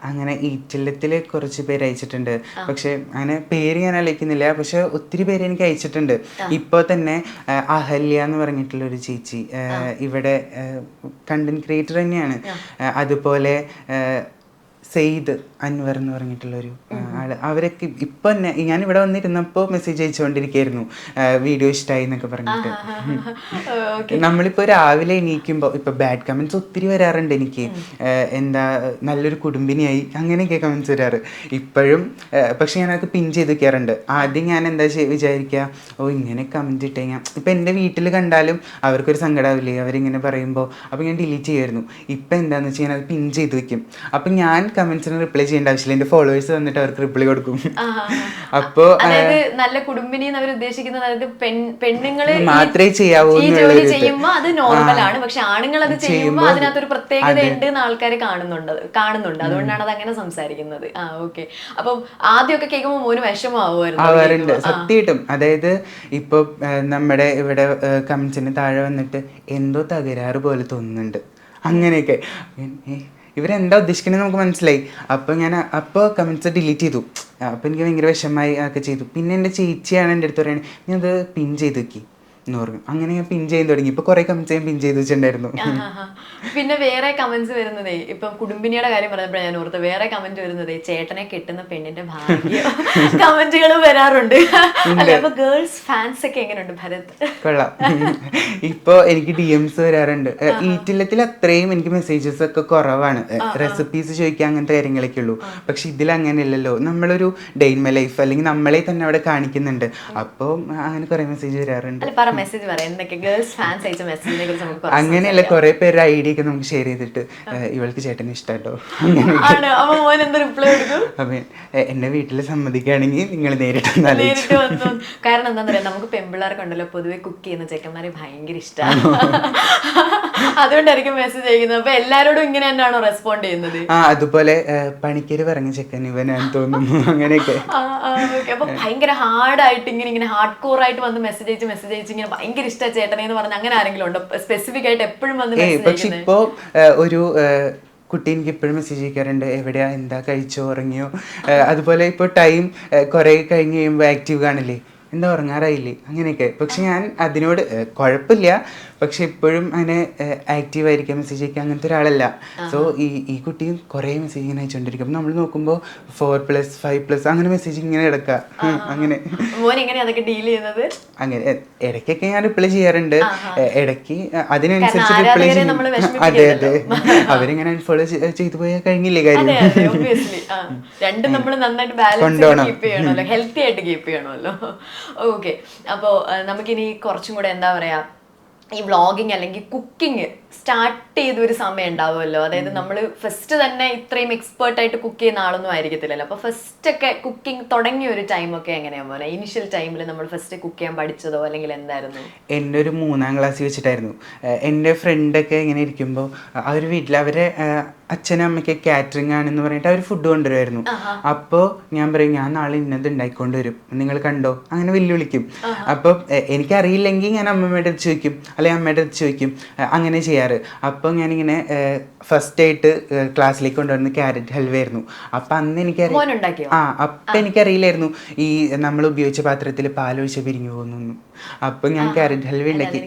അങ്ങനെ ഈറ്റില്ലത്തിൽ കുറച്ച് പേര് അയച്ചിട്ടുണ്ട്. പക്ഷെ അങ്ങനെ പേര് ഞാൻ അയക്കുന്നില്ല, പക്ഷെ ഒത്തിരി പേര് എനിക്ക് അയച്ചിട്ടുണ്ട്. ഇപ്പോൾ തന്നെ അഹല്യ എന്ന് പറഞ്ഞിട്ടുള്ള ഒരു ചേച്ചി, ഇവിടെ കണ്ടന്റ് ക്രിയേറ്റർ തന്നെയാണ്. അതുപോലെ സെയ്ദ് അൻവർ എന്ന് പറഞ്ഞിട്ടുള്ളൊരു ആള്, അവരൊക്കെ ഇപ്പൊ തന്നെ ഞാൻ ഇവിടെ വന്നിരുന്നപ്പോൾ മെസ്സേജ് അയച്ചുകൊണ്ടിരിക്കുകയായിരുന്നു, വീഡിയോ ഇഷ്ടമായി എന്നൊക്കെ പറഞ്ഞിട്ട്. നമ്മളിപ്പോൾ രാവിലെ എണീക്കുമ്പോൾ ഇപ്പൊ ബാഡ് കമന്റ്സ് ഒത്തിരി വരാറുണ്ട് എനിക്ക്, എന്താ നല്ലൊരു കുടുംബിനിയായി അങ്ങനെയൊക്കെ കമന്റ്സ് വരാറ് ഇപ്പോഴും. പക്ഷെ ഞാനതൊക്കെ പിൻ ചെയ്ത് വെക്കാറുണ്ട്. ആദ്യം ഞാൻ എന്താ വിചാരിക്കുക, ഇങ്ങനെ കമന്റ് ഇട്ട് കഴിഞ്ഞാൽ ഇപ്പൊ എൻ്റെ വീട്ടിൽ കണ്ടാലും അവർക്കൊരു സങ്കടമാവില്ലേ അവരിങ്ങനെ പറയുമ്പോൾ, അപ്പോൾ ഞാൻ ഡിലീറ്റ് ചെയ്യുമായിരുന്നു. ഇപ്പം എന്താണെന്ന് വെച്ചാൽ ഞാനത് പിൻ ചെയ്ത് വെക്കും. അപ്പം ഞാൻ കമന്റ്സിന് റിപ്ലൈ ചെയ്യേണ്ട ആവശ്യമില്ല, എൻ്റെ ഫോളോവേഴ്സ് വന്നിട്ട് അവർക്ക് റിപ്ലൈ കൊടുക്കും. അപ്പോൾ നല്ല കുടുംബിനി അവർ ഉദ്ദേശിക്കുന്നത്, അതായത് പെണ്ണുങ്ങൾ മാത്രമേ ചെയ്യാവൂ ചെയ്യുമ്പോൾ അത് നോർമലാണ്, പക്ഷെ ആണുങ്ങൾ അത് ചെയ്യുമ്പോൾ അതിനകത്തൊരു പ്രത്യേകത ഉണ്ട് എന്ന് ആൾക്കാർ കാണുന്നുണ്ട്. അതുകൊണ്ടാണ് അത് അങ്ങനെ സംസാരിക്കുന്നത്. ഓക്കെ. അപ്പം ആദ്യമൊക്കെ കേൾക്കുമ്പോൾ മോന് വിഷമമാവുമായിരുന്നു. സത്യമായിട്ടും. അതായത് ഇപ്പൊ നമ്മുടെ ഇവിടെ കമന്റ്സിന് താഴെ വന്നിട്ട് എന്തോ തകരാറ് പോലെ തോന്നുന്നുണ്ട്, അങ്ങനെയൊക്കെ. ഇവരെന്താ ഉദ്ദേശിക്കുന്നത് നമുക്ക് മനസ്സിലായി. അപ്പോൾ കമന്റ്സ് ഡിലീറ്റ് ചെയ്തു. അപ്പോൾ എനിക്ക് ഭയങ്കര വിഷമമായി ഒക്കെ ചെയ്തു. പിന്നെ എൻ്റെ ചേച്ചിയാണ് എൻ്റെ അടുത്ത് പറയുന്നത്, ഞാനത് പിൻ ചെയ്ത് വെക്കി എന്ന് പറഞ്ഞു. അങ്ങനെ ഞാൻ പിൻ ചെയ്യാൻ തുടങ്ങി. ഇപ്പൊ കുറെ കമന്റ്സ് ഞാൻ പിൻ ചെയ്ത് വെച്ചിട്ടുണ്ടായിരുന്നു. പിന്നെ വേറെ കമന്റ്സ് വരുന്നതേ, ഇപ്പൊ കുടുംബിനിയുടെ കാര്യം പറഞ്ഞപ്പോഴാണ് ഞാൻ ഓർത്ത്, വേറെ കമന്റ് വരുന്നതേ ചേട്ടനെ കെട്ടുന്ന പെണ്ണിന്റെ ഭാഗ്യം കമന്റുകളും വരാറുണ്ട്. അപ്പൊ ഗേൾസ് ഫാൻസ് ഒക്കെ എങ്ങനെയുണ്ട് ഭരത്? കൊള്ളാം. ഇപ്പൊ എനിക്ക് DMs വരാറുണ്ട്. ഈറ്റില്ലത്തിൽ അത്രയും എനിക്ക് മെസ്സേജസ് ഒക്കെ കുറവാണ്. റെസിപ്പീസ് ചോദിക്കാൻ അങ്ങനത്തെ കാര്യങ്ങളൊക്കെ ഉള്ളൂ. പക്ഷെ ഇതിൽ അങ്ങനെയല്ലല്ലോ, നമ്മളൊരു ഡേ ഇൻ മൈ ലൈഫ് അല്ലെങ്കിൽ നമ്മളെ തന്നെ അവിടെ കാണിക്കുന്നുണ്ട്. അപ്പോൾ അങ്ങനെ കുറെ മെസ്സേജ് വരാറുണ്ട്. അങ്ങനെയല്ല, കുറെ പേര് ഐഡിയ ഒക്കെ നമുക്ക് ഷെയർ ചെയ്തിട്ട് ഇവൾക്ക് ചേട്ടന് ഇഷ്ടാട്ടോ അപ്പൊ എന്നെ വീട്ടിൽ സമ്മതിക്കുകയാണെങ്കിൽ നിങ്ങൾ നേരിട്ട് കാരണം എന്താ പറയാ, നമുക്ക് പെമ്പിള്ളേർക്ക് ഉണ്ടല്ലോ പൊതുവെ കുക്ക് ചെയ്യുന്ന ചെക്കന്മാരെ ഭയങ്കര ഇഷ്ടമാണ്. അതുകൊണ്ടായിരിക്കും മെസ്സേജ് അയക്കുന്നത്. അപ്പൊ എല്ലാരോടും ഇങ്ങനെ തന്നെയാണോ റെസ്പോണ്ട് ചെയ്യുന്നത്? അതുപോലെ പണിക്കര് പറഞ്ഞ ചെക്കൻ ഇവനാന്ന് തോന്നുന്നു, അങ്ങനെയൊക്കെ. അപ്പൊ ഭയങ്കര ഹാർഡായിട്ട് ഇങ്ങനെ ഹാർഡ് കോർ ആയിട്ട് വന്ന് മെസ്സേജ് അയച്ച് ഇങ്ങനെ ഭയങ്കര ഇഷ്ട ചേട്ടനെ എന്ന് പറഞ്ഞ അങ്ങനെ ആരെങ്കിലും ഉണ്ടോ സ്പെസിഫിക് ആയിട്ട് എപ്പോഴും വന്ന്? പക്ഷെ ഇപ്പോ ഒരു കുട്ടി എനിക്ക് എപ്പോഴും മെസ്സേജ് അയക്കാറുണ്ട്, എവിടെയാ, എന്താ, കഴിച്ചോ, ഉറങ്ങിയോ. അതുപോലെ ഇപ്പോൾ ടൈം കുറെ കഴിഞ്ഞ് കഴിയുമ്പോൾ ആക്റ്റീവ് കാണില്ലേ, എന്താ ഉറങ്ങാറായില്ലേ, അങ്ങനെയൊക്കെ. പക്ഷെ ഞാൻ അതിനോട് കുഴപ്പമില്ല, പക്ഷെ ഇപ്പോഴും അങ്ങനെ ആക്റ്റീവ് ആയിരിക്കാം, മെസ്സേജ് അയക്കുക അങ്ങനത്തെ ഒരാളല്ല. സോ ഈ കുട്ടിയും കുറേ മെസ്സേജ് ഇങ്ങനെ അയച്ചുകൊണ്ടിരിക്കും. അപ്പം നമ്മൾ നോക്കുമ്പോൾ 4+, 5+ അങ്ങനെ മെസ്സേജ് ഇങ്ങനെ കിടക്കുക. അങ്ങനെ അങ്ങനെ ഇടയ്ക്കൊക്കെ ഞാൻ റിപ്ലൈ ചെയ്യാറുണ്ട്. ഇടയ്ക്ക് അതിനനുസരിച്ച് റിപ്ലൈ ചെയ്യും. അതെ. അവരിങ്ങനെ അൺഫോളോ ചെയ്തു പോയാൽ കഴിഞ്ഞില്ലേ കാര്യം. രണ്ടും നമ്മൾ നന്നായിട്ട് ബാലൻസ് കീപ്പ് ചെയ്യണമല്ലോ, ഹെൽത്തി ആയിട്ട് കീപ്പ് ചെയ്യണമല്ലോ. ഓക്കെ. അപ്പോൾ നമുക്കിനി കുറച്ചും കൂടെ എന്താ പറയാ, ഈ വ്ളോഗിങ് അല്ലെങ്കിൽ കുക്കിംഗ് സ്റ്റാർട്ട് ചെയ്തൊരു സമയം ഉണ്ടാവുമല്ലോ. അതായത് നമ്മൾ ഫസ്റ്റ് തന്നെ ഇത്രയും എക്സ്പേർട്ടായിട്ട് കുക്ക് ചെയ്യുന്ന ആളൊന്നും ആയിരിക്കത്തില്ലല്ലോ. അപ്പോൾ ഫസ്റ്റ് ഒക്കെ കുക്കിംഗ് തുടങ്ങിയ ഒരു ടൈമൊക്കെ എങ്ങനെയാണ് പോലെ? ഇനിഷ്യൽ ടൈമിൽ നമ്മൾ ഫസ്റ്റ് കുക്ക് ചെയ്യാൻ പഠിച്ചതോ അല്ലെങ്കിൽ എന്തായിരുന്നു? എൻ്റെ ഒരു 3ാം ക്ലാസ്സിൽ വെച്ചിട്ടായിരുന്നു. എൻ്റെ ഫ്രണ്ടൊക്കെ ഇങ്ങനെ ഇരിക്കുമ്പോൾ അവർ വീട്ടിൽ അവരെ അച്ഛനും അമ്മയ്ക്ക് കാറ്ററിംഗ് ആണെന്ന് പറഞ്ഞിട്ട് അവർ ഫുഡ് കൊണ്ടുവരുമായിരുന്നു. അപ്പോൾ ഞാൻ പറയും, ഞാൻ നാളെ ഇന്നത് ഉണ്ടായിക്കൊണ്ട് വരും, നിങ്ങൾ കണ്ടോ, അങ്ങനെ വെല്ലുവിളിക്കും. അപ്പോൾ എനിക്കറിയില്ലെങ്കിൽ ഞാൻ അമ്മമ്മയുടെ അടുത്ത് ചോദിക്കും, അല്ലെങ്കിൽ അമ്മയുടെ അടുത്ത് ചോദിക്കും, അങ്ങനെ ചെയ്യാറ്. അപ്പോൾ ഞാനിങ്ങനെ ഫസ്റ്റ് ആയിട്ട് ക്ലാസ്സിലേക്ക് കൊണ്ടുവരുന്ന ക്യാരറ്റ് ഹൽവയായിരുന്നു. അപ്പം അന്ന് അപ്പം എനിക്കറിയില്ലായിരുന്നു ഈ നമ്മൾ ഉപയോഗിച്ച പാത്രത്തിൽ പാലൊഴിച്ച് പിരിഞ്ഞു പോകുന്നു. അപ്പം ഞാൻ ക്യാരറ്റ് ഹൽവ ഉണ്ടാക്കി.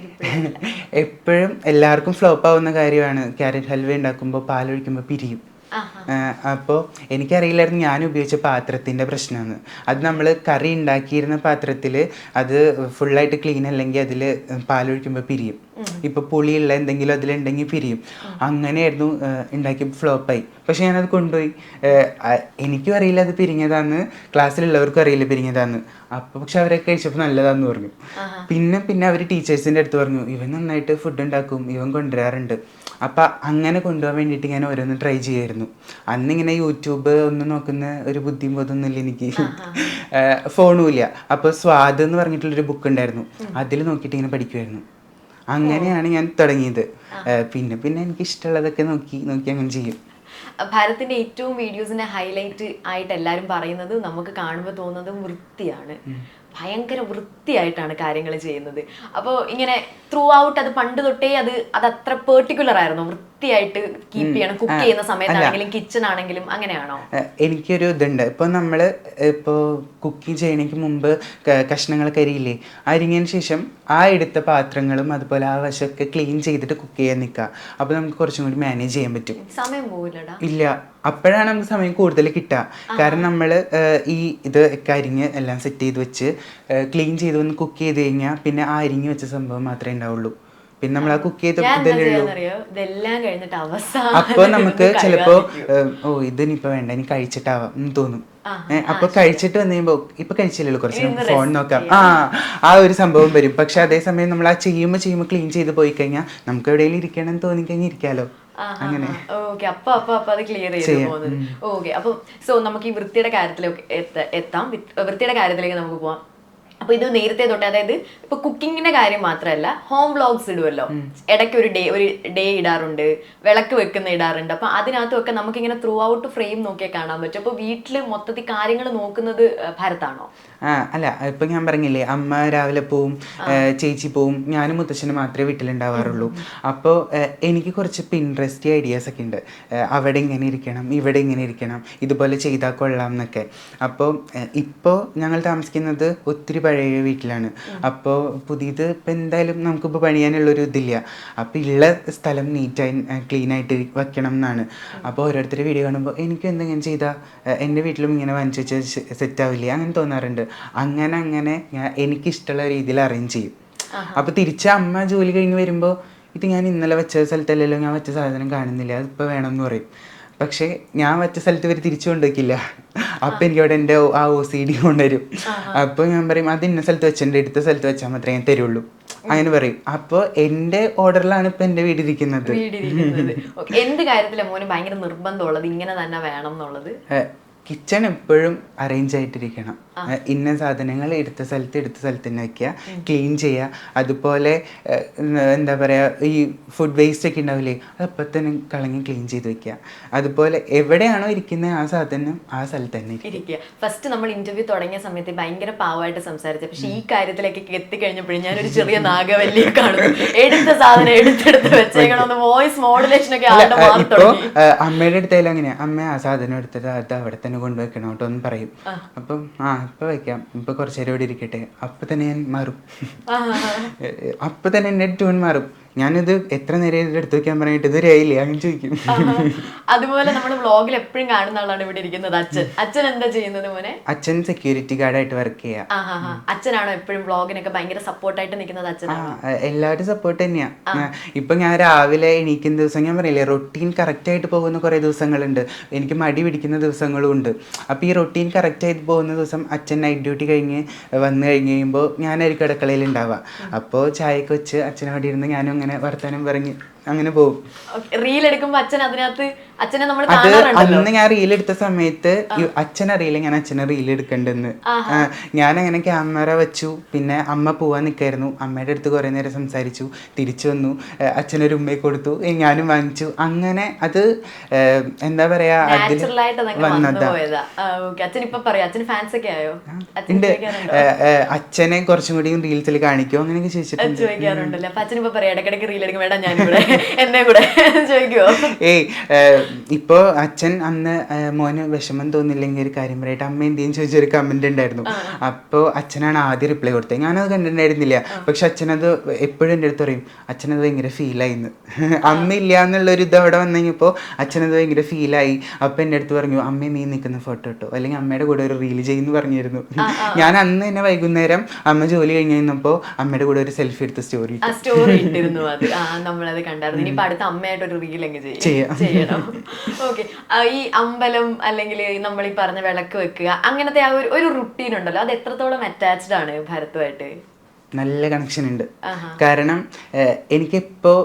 എപ്പോഴും എല്ലാവർക്കും ഫ്ലോപ്പ് ആവുന്ന കാര്യമാണ്, ക്യാരറ്റ് ഹൽവ ഉണ്ടാക്കുമ്പോൾ പാലൊഴിക്കുമ്പോൾ പിരിയും. അപ്പോൾ എനിക്കറിയില്ലായിരുന്നു ഞാൻ ഉപയോഗിച്ച പാത്രത്തിൻ്റെ പ്രശ്നമാണ്. അത് നമ്മൾ കറി ഉണ്ടാക്കിയിരുന്ന പാത്രത്തിൽ അത് ഫുള്ളായിട്ട് ക്ലീൻ അല്ലെങ്കിൽ അതിൽ പാലൊഴിക്കുമ്പോൾ പിരിയും. ഇപ്പോൾ പുളിയുള്ള എന്തെങ്കിലും അതിലുണ്ടെങ്കിൽ പിരിയും. അങ്ങനെയായിരുന്നു ഉണ്ടാക്കി ഫ്ലോപ്പായി. പക്ഷെ ഞാനത് കൊണ്ടുപോയി. എനിക്കും അറിയില്ല അത് പിരിഞ്ഞതാന്ന്, ക്ലാസ്സിലുള്ളവർക്കും അറിയില്ല പിരിഞ്ഞതാന്ന്. അപ്പോൾ പക്ഷെ അവരൊക്കെ കഴിച്ചപ്പോൾ നല്ലതാന്ന് പറഞ്ഞു. പിന്നെ അവർ ടീച്ചേഴ്സിൻ്റെ അടുത്ത് പറഞ്ഞു ഇവൻ നന്നായിട്ട് ഫുഡ് ഉണ്ടാക്കും, ഇവൻ കൊണ്ടുവരാറുണ്ട്. അപ്പം അങ്ങനെ കൊണ്ടുപോകാൻ വേണ്ടിയിട്ട് ഞാൻ ഓരോന്ന് ട്രൈ ചെയ്യുമായിരുന്നു. അന്നിങ്ങനെ യൂട്യൂബ് ഒന്നും നോക്കുന്ന ഒരു ബുദ്ധിയും ബോധമൊന്നുമില്ല എനിക്ക്, ഫോണും ഇല്ല. അപ്പോൾ സ്വാദ് എന്ന് പറഞ്ഞിട്ടുള്ളൊരു ബുക്ക് ഉണ്ടായിരുന്നു, അതിൽ നോക്കിയിട്ട് ഇങ്ങനെ പഠിക്കുമായിരുന്നു. അങ്ങനെയാണ് ഞാൻ തുടങ്ങിയത്. പിന്നെ എനിക്ക് ഇഷ്ടമുള്ളതൊക്കെ നോക്കി അങ്ങനെ ചെയ്യും. ഭാരത്തിന്റെ ഏറ്റവും വീഡിയോസിന്റെ ഹൈലൈറ്റ് ആയിട്ട് എല്ലാവരും പറയുന്നത് നമുക്ക് കാണുമ്പോൾ തോന്നുന്നത് വൃത്തിയാണ്. ഭയങ്കര വൃത്തിയായിട്ടാണ് കാര്യങ്ങൾ ചെയ്യുന്നത്. അപ്പോൾ ഇങ്ങനെ ത്രൂ ഔട്ട് അത് പണ്ട് തൊട്ടേ അത് അത്ര പെർട്ടിക്കുലർ ആയിരുന്നു, വൃത്തിയായിട്ട് കീപ്പ് ചെയ്യണം. കുക്ക് ചെയ്യുന്ന സമയത്താണെങ്കിലും കിച്ചൺ ആണെങ്കിലും അങ്ങനെയാണോ? എനിക്കൊരു ഇതുണ്ട്. ഇപ്പോൾ നമ്മൾ ഇപ്പോൾ കുക്കിംഗ് ചെയ്യണമെങ്കിൽ മുമ്പ് കഷ്ണങ്ങളൊക്കെ അരിയില്ലേ, അരിഞ്ഞതിന് ശേഷം ആ എടുത്ത പാത്രങ്ങളും അതുപോലെ ആ വശമൊക്കെ ക്ലീൻ ചെയ്തിട്ട് കുക്ക് ചെയ്യാൻ നിൽക്കുക. അപ്പോൾ നമുക്ക് കുറച്ചും കൂടി മാനേജ് ചെയ്യാൻ പറ്റും. സമയം പോകില്ലടാ. ഇല്ല, അപ്പോഴാണ് നമുക്ക് സമയം കൂടുതൽ കിട്ടുക. കാരണം നമ്മൾ ഈ ഇത് ഒക്കെ അരിഞ്ഞ് എല്ലാം സെറ്റ് ചെയ്ത് വെച്ച് ക്ലീൻ ചെയ്ത് വന്ന് കുക്ക് ചെയ്ത് കഴിഞ്ഞാൽ പിന്നെ ആ അരിഞ്ഞ് വെച്ച സംഭവം മാത്രമേ ഉണ്ടാവുള്ളൂ. പിന്നെ നമ്മൾ ആ കുക്ക് ചെയ്ത അപ്പോൾ നമുക്ക് ചിലപ്പോ ഇതിനിപ്പോ വേണ്ട, ഇനി കഴിച്ചിട്ടാവാം എന്ന് തോന്നും. അപ്പൊ കഴിച്ചിട്ട് വന്നു കഴിയുമ്പോ ഇപ്പൊ കഴിച്ചില്ലല്ലോ, കുറച്ച് ഫോൺ നോക്കാം, ആ ഒരു സംഭവം വരും. പക്ഷെ അതേസമയം നമ്മൾ ആ ചെയ്യുമ്പോ ക്ലീൻ ചെയ്ത് പോയി കഴിഞ്ഞാൽ നമുക്ക് എവിടെയെങ്കിലും ഇരിക്കണം എന്ന് തോന്നിക്കഴിഞ്ഞാൽ ഇരിക്കാലോ. അങ്ങനെ അപ്പൊ അത് ക്ലിയർ ചെയ്ത് പോകുന്നത്. ഓക്കെ, അപ്പൊ സോ നമുക്ക് ഈ വൃത്തിയുടെ കാര്യത്തിലേക്ക് എത്താം. വൃത്തിയുടെ കാര്യത്തിലേക്ക് നമുക്ക് പോവാം. അപ്പൊ ഇത് നേരത്തെ തൊട്ട്, അതായത് ഇപ്പൊ കുക്കിങ്ങിന്റെ കാര്യം മാത്രമല്ല, ഹോം വ്ളോഗ്സ് ഇടുമല്ലോ, ഇടയ്ക്ക് ഒരു ഡേ ഇടാറുണ്ട്, വിളക്ക് വെക്കുന്ന ഇടാറുണ്ട്. അപ്പൊ അതിനകത്തൊക്കെ നമുക്കിങ്ങനെ ത്രൂ ഔട്ട് ഫ്രെയിം നോക്കിയാൽ കാണാൻ പറ്റും. അപ്പൊ വീട്ടില് മൊത്തത്തിൽ കാര്യങ്ങൾ നോക്കുന്നത് ഭരതാണോ? അല്ല, ഇപ്പൊ ഞാൻ പറഞ്ഞില്ലേ, അമ്മ രാവിലെ പോവും, ചേച്ചി പോവും, ഞാനും മുത്തശ്ശനും മാത്രമേ വീട്ടിലുണ്ടാവാറുള്ളൂ. അപ്പോൾ എനിക്ക് കുറച്ച് പിൻട്രസ്റ്റ് ഐഡിയാസ് ഒക്കെ ഉണ്ട്. അവിടെ ഇങ്ങനെ ഇരിക്കണം, ഇവിടെ ഇങ്ങനെ ഇരിക്കണം, ഇതുപോലെ ചെയ്താൽ കൊള്ളാം എന്നൊക്കെ. അപ്പോൾ ഇപ്പോൾ ഞങ്ങൾ താമസിക്കുന്നത് ഒത്തിരി പഴയ വീട്ടിലാണ്. അപ്പോൾ പുതിയത് ഇപ്പം എന്തായാലും നമുക്കിപ്പോൾ പണിയാനുള്ളൊരു ഇതില്ല. അപ്പോൾ ഉള്ള സ്ഥലം നീറ്റായി ക്ലീനായിട്ട് വെക്കണം എന്നാണ്. അപ്പോൾ ഓരോരുത്തരുടെ വീഡിയോ കാണുമ്പോൾ എനിക്കും എന്തെങ്കിലും ചെയ്താൽ എൻ്റെ വീട്ടിലും ഇങ്ങനെ വാങ്ങിച്ച് വെച്ച് സെറ്റാവില്ലേ അങ്ങനെ തോന്നാറുണ്ട്. അങ്ങനെ ഞാൻ എനിക്കിഷ്ടമുള്ള രീതിയിൽ അറേഞ്ച് ചെയ്യും. അപ്പോൾ തിരിച്ച് അമ്മ ജോലി കഴിഞ്ഞ് വരുമ്പോൾ ഇത് ഞാൻ ഇന്നലെ വെച്ച സ്ഥലത്തല്ലല്ലോ, ഞാൻ വെച്ച സാധനം കാണുന്നില്ല, അതിപ്പോൾ വേണം എന്ന് പറയും. പക്ഷേ ഞാൻ വെച്ച സ്ഥലത്ത് ഇവർ തിരിച്ചു കൊണ്ടുവയ്ക്കില്ല. അപ്പം എനിക്ക് അവിടെ എൻ്റെ ആ OCD കൊണ്ടുവരും. അപ്പോൾ ഞാൻ പറയും അത് ഇന്ന സ്ഥലത്ത് വെച്ചിട്ടുണ്ട്, എടുത്ത സ്ഥലത്ത് വെച്ചാൽ മാത്രമേ ഞാൻ തരുള്ളൂ അങ്ങനെ പറയും. അപ്പോൾ എൻ്റെ ഓർഡറിലാണ് ഇപ്പം എൻ്റെ വീടിരിക്കുന്നത്. എന്ത് കാര്യത്തിലാണ് മോന് ഭയങ്കര നിർബന്ധമുള്ളത് ഇങ്ങനെ തന്നെ വേണം എന്നുള്ളത്? കിച്ചൺ എപ്പോഴും അറേഞ്ച് ആയിട്ടിരിക്കണം. ഇന്ന സാധനങ്ങൾ എടുത്ത സ്ഥലത്ത് തന്നെ വയ്ക്കുക, ക്ലീൻ ചെയ്യുക. അതുപോലെ എന്താ പറയുക, ഈ ഫുഡ് വേസ്റ്റ് ഒക്കെ ഉണ്ടാവില്ലേ, അതപ്പോൾ തന്നെ കളഞ്ഞ് ക്ലീൻ ചെയ്ത് വെക്കുക. അതുപോലെ എവിടെയാണോ ഇരിക്കുന്നത് ആ സാധനം ആ സ്ഥലത്ത് തന്നെ ഇരിക്കുക. ഫസ്റ്റ് നമ്മൾ ഇന്റർവ്യൂ തുടങ്ങിയ സമയത്ത് ഭയങ്കര പാവമായിട്ട് സംസാരിച്ചത്, പക്ഷെ ഈ കാര്യത്തിലേക്ക് എത്തിക്കഴിഞ്ഞപ്പോഴും ഞാനൊരു ചെറിയ നാഗവല്ലി കാണുന്നു. എടുത്ത സാധനം എടുത്തെടുത്ത് വെച്ചേക്കണമെന്ന് വോയിസ് മോഡുലേഷൻ ഒക്കെ ഇപ്പോൾ അമ്മയുടെ അടുത്തായാലും അങ്ങനെയാ, അമ്മ ആ സാധനം എടുത്തിട്ട് അത് അവിടെ തന്നെ കൊണ്ടുവയ്ക്കണം കേട്ടോ എന്ന് പറയും. അപ്പം ഇപ്പൊ വെക്കാം, ഇപ്പൊ കുറച്ചു നേരം ഇവിടെ ഇരിക്കട്ടെ, അപ്പൊ തന്നെ ഞാൻ മാറും. അപ്പൊ തന്നെ എന്റെ ട്യൂൺ മാറും. ഞാനിത് എത്ര നേരം എടുത്തു വെക്കാൻ പറഞ്ഞിട്ട് ഇതുവരെ ആയില്ലേ അങ്ങനെ ചോദിക്കും. അതുപോലെ നമ്മൾ വ്ളോഗിൽ എപ്പോഴും കാണുന്ന ആളാണ് ഇവിടെ ഇരിക്കുന്നത് അച്ഛൻ എന്താ ചെയ്യുന്നത് മോനെ? അച്ഛൻ സെക്യൂരിറ്റി ഗാർഡായിട്ട് വർക്ക് ചെയ്യാം. അച്ഛനാണോ എപ്പോഴും വ്ളോഗിനൊക്കെ ഭയങ്കര സപ്പോർട്ടായിട്ട് നിൽക്കുന്നത്? അച്ഛനാണോ? എല്ലാവരും സപ്പോർട്ട് തന്നെയാ. ഇപ്പൊ ഞാൻ രാവിലെ എണീക്കുന്ന ദിവസം ഞാൻ പറയില്ലേ, റൊട്ടീൻ കറക്റ്റ് ആയിട്ട് പോകുന്ന കുറെ ദിവസങ്ങളുണ്ട്, എനിക്ക് മടി പിടിക്കുന്ന ദിവസങ്ങളും ഉണ്ട്. അപ്പൊ ഈ റൊട്ടീൻ കറക്റ്റ് ആയിട്ട് പോകുന്ന ദിവസം അച്ഛൻ നൈറ്റ് ഡ്യൂട്ടി കഴിഞ്ഞ് വന്നു കഴിഞ്ഞ് കഴിയുമ്പോൾ ഞാനായിരിക്കും അടുക്കളയിൽ ഉണ്ടാവുക. അപ്പോൾ ചായക്ക് വെച്ച് അച്ഛനെ അവിടെ ഇരുന്ന് ഞാനും അങ്ങനെ വർത്താനം പറഞ്ഞ് അങ്ങനെ പോകും. റീൽ എടുക്കുമ്പോ അച്ഛൻ അതിനകത്ത് അച്ഛനെ നമ്മൾ അന്ന് ഞാൻ റീൽ എടുത്ത സമയത്ത് അച്ഛനറിയില്ല ഞാൻ അച്ഛനെ റീൽ എടുക്കണ്ടെന്ന്. ഞാൻ അങ്ങനെ ക്യാമറ വെച്ചു. പിന്നെ അമ്മ പോവാൻ നിൽക്കായിരുന്നു, അമ്മയുടെ അടുത്ത് കുറെ നേരം സംസാരിച്ചു, തിരിച്ചു വന്നു, അച്ഛനൊരു ഉമ്മയെ കൊടുത്തു, ഞാനും വാങ്ങിച്ചു. അങ്ങനെ അത് എന്താ പറയാ വന്നതാ. ഉണ്ട്. അച്ഛനെ കുറച്ചും കൂടി റീൽസിൽ കാണിക്കും അങ്ങനെയൊക്കെ ചോദിച്ചിട്ടുണ്ട്. ചോദിക്കാറുണ്ടല്ലോ. അച്ഛനിപ്പോ പറയാം ഇടയ്ക്കിടയ്ക്ക് റീൽ എടുക്കും, വേണ്ട ഞാനിവിടെ എന്നെ കൂടെ ചോദിക്കുവോ? ഏയ് ഇപ്പോ അച്ഛൻ അന്ന് മോന് വിഷമം തോന്നില്ലെങ്കിൽ ഒരു കാര്യം പറയട്ടെ, അമ്മ എന്തെങ്കിലും ചോദിച്ചൊരു കമന്റ് ഉണ്ടായിരുന്നു. അപ്പോൾ അച്ഛനാണ് ആദ്യം റിപ്ലൈ കൊടുത്തത്. ഞാനത് കണ്ടിട്ടുണ്ടായിരുന്നില്ല. പക്ഷെ അച്ഛനത് എപ്പോഴും എൻ്റെ അടുത്ത് പറയും, അച്ഛനത് ഭയങ്കര ഫീലായിന്ന്. അമ്മ ഇല്ല എന്നുള്ളൊരു ഇത് അവിടെ വന്നു കഴിഞ്ഞപ്പോൾ അച്ഛനത് ഭയങ്കര ഫീലായി. അപ്പം എൻ്റെ അടുത്ത് പറഞ്ഞു, അമ്മ നീ നിൽക്കുന്ന ഫോട്ടോ ഇട്ടോ, അല്ലെങ്കിൽ അമ്മയുടെ കൂടെ ഒരു റീൽ ചെയ്യുന്നു പറഞ്ഞിരുന്നു. ഞാൻ അന്ന് തന്നെ വൈകുന്നേരം അമ്മ ജോലി കഴിഞ്ഞ് കഴിഞ്ഞപ്പോൾ അമ്മയുടെ കൂടെ ഒരു സെൽഫി എടുത്ത് സ്റ്റോറി ഇട്ടിരുന്നു. അത് നമ്മളത് കണ്ടായിരുന്നു. ഇനിയിപ്പോ അടുത്ത അമ്മയായിട്ട് ഒരു റീൽ എങ്ങനെ ചെയ്യണം. ഓക്കെ, ഈ അമ്പലം അല്ലെങ്കിൽ നമ്മൾ ഈ പറഞ്ഞ വിളക്ക് വെക്കുക അങ്ങനത്തെ ആ ഒരു റുട്ടീൻ ഉണ്ടല്ലോ, അത് എത്രത്തോളം അറ്റാച്ച്ഡ് ആണ് ഭരത്തുമായിട്ട്? നല്ല കണക്ഷൻ ഉണ്ട്. കാരണം എനിക്കിപ്പോൾ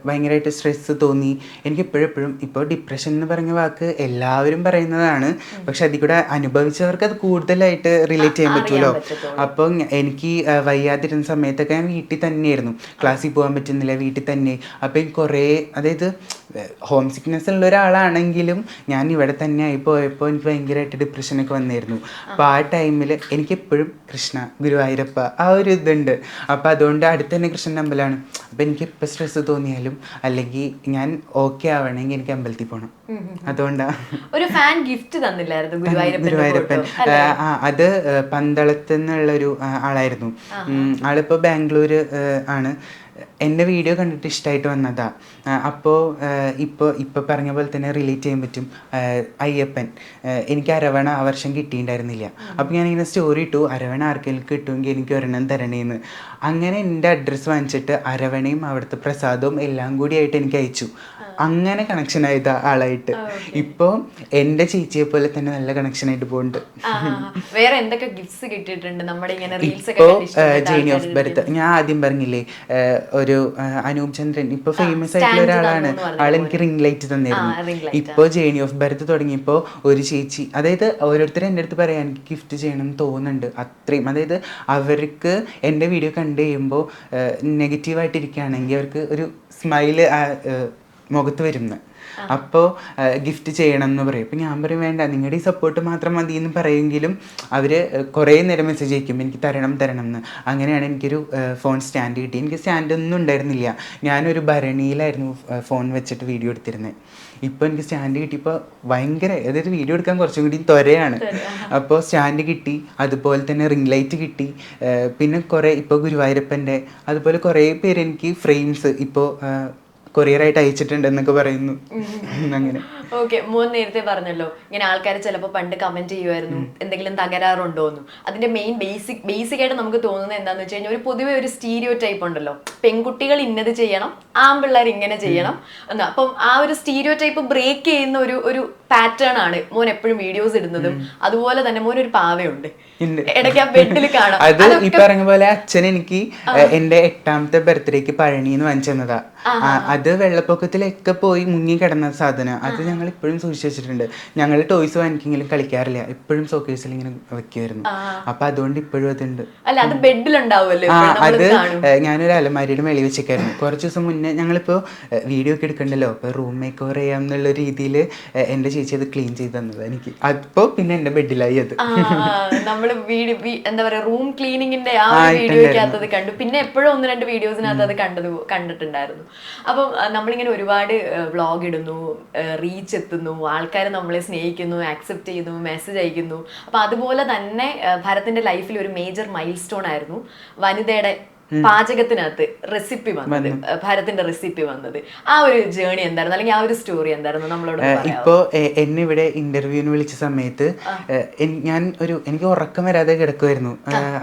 ഭയങ്കരമായിട്ട് സ്ട്രെസ്സ് തോന്നി. എനിക്കെപ്പോഴും ഇപ്പോൾ ഡിപ്രഷൻ എന്ന് പറഞ്ഞ വാക്ക് എല്ലാവരും പറയുന്നതാണ്, പക്ഷെ അതിൽ കൂടെ അനുഭവിച്ചവർക്ക് അത് കൂടുതലായിട്ട് റിലേറ്റ് ചെയ്യാൻ പറ്റുമല്ലോ. അപ്പോൾ എനിക്ക് വയ്യാതിരുന്ന സമയത്തൊക്കെ ഞാൻ വീട്ടിൽ തന്നെയായിരുന്നു, ക്ലാസ്സിൽ പോകാൻ പറ്റുന്നില്ല, വീട്ടിൽ തന്നെ. അപ്പോൾ എനിക്ക് കുറേ, അതായത് ഹോം സിക്നെസ് ഉള്ള ഒരാളാണെങ്കിലും ഞാൻ ഇവിടെ തന്നെ ആയി പോയപ്പോൾ എനിക്ക് ഭയങ്കരമായിട്ട് ഡിപ്രഷനൊക്കെ വന്നിരുന്നു. അപ്പോൾ ആ ടൈമിൽ എനിക്കെപ്പോഴും കൃഷ്ണ, ഗുരുവായൂരപ്പ ആ ഒരു ഇതുണ്ട്. അപ്പോൾ അതുകൊണ്ട് അടുത്ത് തന്നെ കൃഷ്ണൻ്റെ അമ്പലമാണ്. അപ്പോൾ എനിക്ക് എപ്പോൾ സ്ട്രെസ് തോന്നിയാലും അല്ലെങ്കിൽ ഞാൻ ഓക്കെ ആവണമെങ്കിൽ എനിക്ക് അമ്പലത്തിൽ പോകണം. അതുകൊണ്ടാണ്. ഒരു ഫാൻ ഗിഫ്റ്റ് തന്നില്ലായിരുന്നു ഗുരുവായൂരപ്പൻ? അത് പന്തളത്ത് നിന്നുള്ളൊരു ആളായിരുന്നു. ആളിപ്പോൾ ബാംഗ്ലൂർ ആണ്. എൻ്റെ വീഡിയോ കണ്ടിട്ട് ഇഷ്ടമായിട്ട് വന്നതാ. അപ്പോൾ ഇപ്പോൾ പറഞ്ഞ പോലെ തന്നെ റിലേറ്റ് ചെയ്യാൻ പറ്റും. അയ്യപ്പൻ, എനിക്ക് അരവണ ആ വർഷം കിട്ടിയിട്ടുണ്ടായിരുന്നില്ല. അപ്പോൾ ഞാനിങ്ങനെ സ്റ്റോറി ഇട്ടു, അരവണ ആർക്കെങ്കിലും കിട്ടുമെങ്കിൽ എനിക്ക് ഒരെണ്ണം തരണേന്ന്. അങ്ങനെ എൻ്റെ അഡ്രസ്സ് വാങ്ങിച്ചിട്ട് അരവണയും അവിടുത്തെ പ്രസാദവും എല്ലാം കൂടി ആയിട്ട് എനിക്ക് അയച്ചു. അങ്ങനെ കണക്ഷൻ ആയത് ആളായിട്ട്. ഇപ്പോൾ എൻ്റെ ചേച്ചിയെ പോലെ തന്നെ നല്ല കണക്ഷൻ ആയിട്ട് പോകുന്നുണ്ട്. വേറെ എന്തൊക്കെ ഗിഫ്റ്റ്സ് കിട്ടിയിട്ടുണ്ട് നമ്മുടെ ഇങ്ങനെ റീൽസ്? ഇപ്പോൾ ജേണി ഓഫ് ബർത്ത്, ഞാൻ ആദ്യം പറഞ്ഞില്ലേ, ഒരു അനൂപ് ചന്ദ്രൻ ഇപ്പോൾ ഫേമസ് ആയിട്ടുള്ള ഒരാളാണ്. ആളെനിക്ക് റിംഗ് ലൈറ്റ് തന്നിരുന്നു. ഇപ്പോൾ ജേണി ഓഫ് ബർത്ത് തുടങ്ങിയപ്പോൾ ഒരു ചേച്ചി, അതായത് ഓരോരുത്തരും എൻ്റെ അടുത്ത് പറയാൻ എനിക്ക് ഗിഫ്റ്റ് ചെയ്യണം എന്ന് തോന്നുന്നുണ്ട് അത്രയും. അതായത് അവർക്ക് എൻ്റെ വീഡിയോ കണ്ടു കഴിയുമ്പോൾ നെഗറ്റീവായിട്ടിരിക്കുകയാണെങ്കിൽ അവർക്ക് ഒരു സ്മൈല് മുഖത്ത് വരുന്നു. അപ്പോൾ ഗിഫ്റ്റ് ചെയ്യണം എന്ന് പറയും. അപ്പോൾ ഞാൻ പറയും വേണ്ട, നിങ്ങളുടെ ഈ സപ്പോർട്ട് മാത്രം മതി എന്ന് പറയുമെങ്കിലും അവർ കുറേ നേരം മെസ്സേജ് അയക്കും, എനിക്ക് തരണം എന്ന്. അങ്ങനെയാണ് എനിക്കൊരു ഫോൺ സ്റ്റാൻഡ് കിട്ടി. എനിക്ക് സ്റ്റാൻഡൊന്നും ഉണ്ടായിരുന്നില്ല, ഞാനൊരു ഭരണിയിലായിരുന്നു ഫോൺ വെച്ചിട്ട് വീഡിയോ എടുത്തിരുന്നത്. ഇപ്പോൾ എനിക്ക് സ്റ്റാൻഡ് കിട്ടിയപ്പോൾ ഭയങ്കര, അതായത് വീഡിയോ എടുക്കാൻ കുറച്ചും കൂടി ത്വരയാണ്. അപ്പോൾ സ്റ്റാൻഡ് കിട്ടി, അതുപോലെ തന്നെ റിംഗ് ലൈറ്റ് കിട്ടി. പിന്നെ കുറേ ഇപ്പോൾ ഗുരുവായൂരപ്പൻ്റെ അതുപോലെ കുറേ പേര് എനിക്ക് ഫ്രെയിംസ് ഇപ്പോൾ കൊറിയറായിട്ട് അയച്ചിട്ടുണ്ട് എന്നൊക്കെ പറയുന്നു. അങ്ങനെ. ഓക്കെ, മോൻ നേരത്തെ പറഞ്ഞല്ലോ ഇങ്ങനെ ആൾക്കാർ ചിലപ്പോൾ പണ്ട് കമന്റ് ചെയ്യുമായിരുന്നു എന്തെങ്കിലും തകരാറുണ്ടോന്നും. അതിന്റെ മെയിൻ ബേസിക് ആയിട്ട് നമുക്ക് തോന്നുന്നത് എന്താണെന്ന് വെച്ച് കഴിഞ്ഞാൽ ഒരു പൊതുവെ ഒരു സ്റ്റീരിയോ ടൈപ്പ് ഉണ്ടല്ലോ, പെൺകുട്ടികൾ ഇന്നത് ചെയ്യണം, ആൺപിള്ളേർ ഇങ്ങനെ ചെയ്യണം എന്ന്. അപ്പം ആ ഒരു സ്റ്റീരിയോ ടൈപ്പ് ബ്രേക്ക് ചെയ്യുന്ന ഒരു പാറ്റേൺ ആണ് മോൻ എപ്പോഴും വീഡിയോസ് ഇടുന്നതും. അതുപോലെ തന്നെ മോൻ ഒരു പാവയുണ്ട്, ഇടയ്ക്ക് ആ ബെഡിൽ കാണാം. അത് ഈ പറഞ്ഞ പോലെ അച്ഛൻ എനിക്ക് എന്റെ 8ാമത്തെ ബർത്ത്ഡേക്ക് പഴനിന്ന് വാങ്ങിച്ചു തന്നതാ. അത് വെള്ളപ്പൊക്കത്തിലൊക്കെ പോയി മുങ്ങി കിടന്ന സാധനം. അത് ഞങ്ങൾ ഇപ്പോഴും സൂക്ഷിച്ചു വെച്ചിട്ടുണ്ട്. ഞങ്ങൾ ടോയ്സ് വാങ്ങിക്കെങ്കിലും കളിക്കാറില്ല, എപ്പോഴും ഷോക്കേസിൽ ഇങ്ങനെ വെക്കുമായിരുന്നു. അപ്പൊ അതുകൊണ്ട് ഇപ്പോഴും അതുണ്ട്. അത് ഞാനൊരു അലമാരിയുടെ മേളിൽ വെച്ചേക്കായിരുന്നു. കുറച്ച് ദിവസം മുന്നേ ഞങ്ങളിപ്പോ വീഡിയോ ഒക്കെ എടുക്കണ്ടല്ലോ, അപ്പൊ റൂം മേക്ക് ഓവർ ചെയ്യാം എന്നുള്ള രീതിയിൽ എന്റെ ചേച്ചി അത് ക്ലീൻ ചെയ്ത് തന്നത് എനിക്ക്. അപ്പൊ പിന്നെ എന്റെ ബെഡിലായി അത്. നമ്മള് എന്താ പറയാ, റൂം ക്ലീനിങ്ങിന്റെ ആ വീഡിയോക്കകത്ത് അത് കണ്ടു. പിന്നെ എപ്പോഴും 1-2 വീഡിയോസിനകത്ത് അത് കണ്ടിട്ടുണ്ടായിരുന്നു. അപ്പം നമ്മളിങ്ങനെ ഒരുപാട് വ്ളോഗ് ഇടുന്നു, റീച്ച് എത്തുന്നു, ആൾക്കാർ നമ്മളെ സ്നേഹിക്കുന്നു, ആക്സെപ്റ്റ് ചെയ്യുന്നു, മെസ്സേജ് അയക്കുന്നു. അപ്പൊ അതുപോലെ തന്നെ ഭരത്തിന്റെ ലൈഫിൽ ഒരു മേജർ മൈൽ സ്റ്റോൺ ആയിരുന്നു വനിതയുടെ പാചകത്തിനകത്ത് റെസിപ്പി വന്നത്, ഭരത്തിന്റെ റെസിപ്പി വന്നത്. ആ ഒരു ജേണി എന്തായിരുന്നു, അല്ലെങ്കിൽ ആ ഒരു സ്റ്റോറി എന്തായിരുന്നു നമ്മളോട്? ഇപ്പോ എന്നെ ഇവിടെ ഇന്റർവ്യൂവിന് വിളിച്ച സമയത്ത് എനിക്ക് ഉറക്കം വരാതെ കിടക്കുമായിരുന്നു.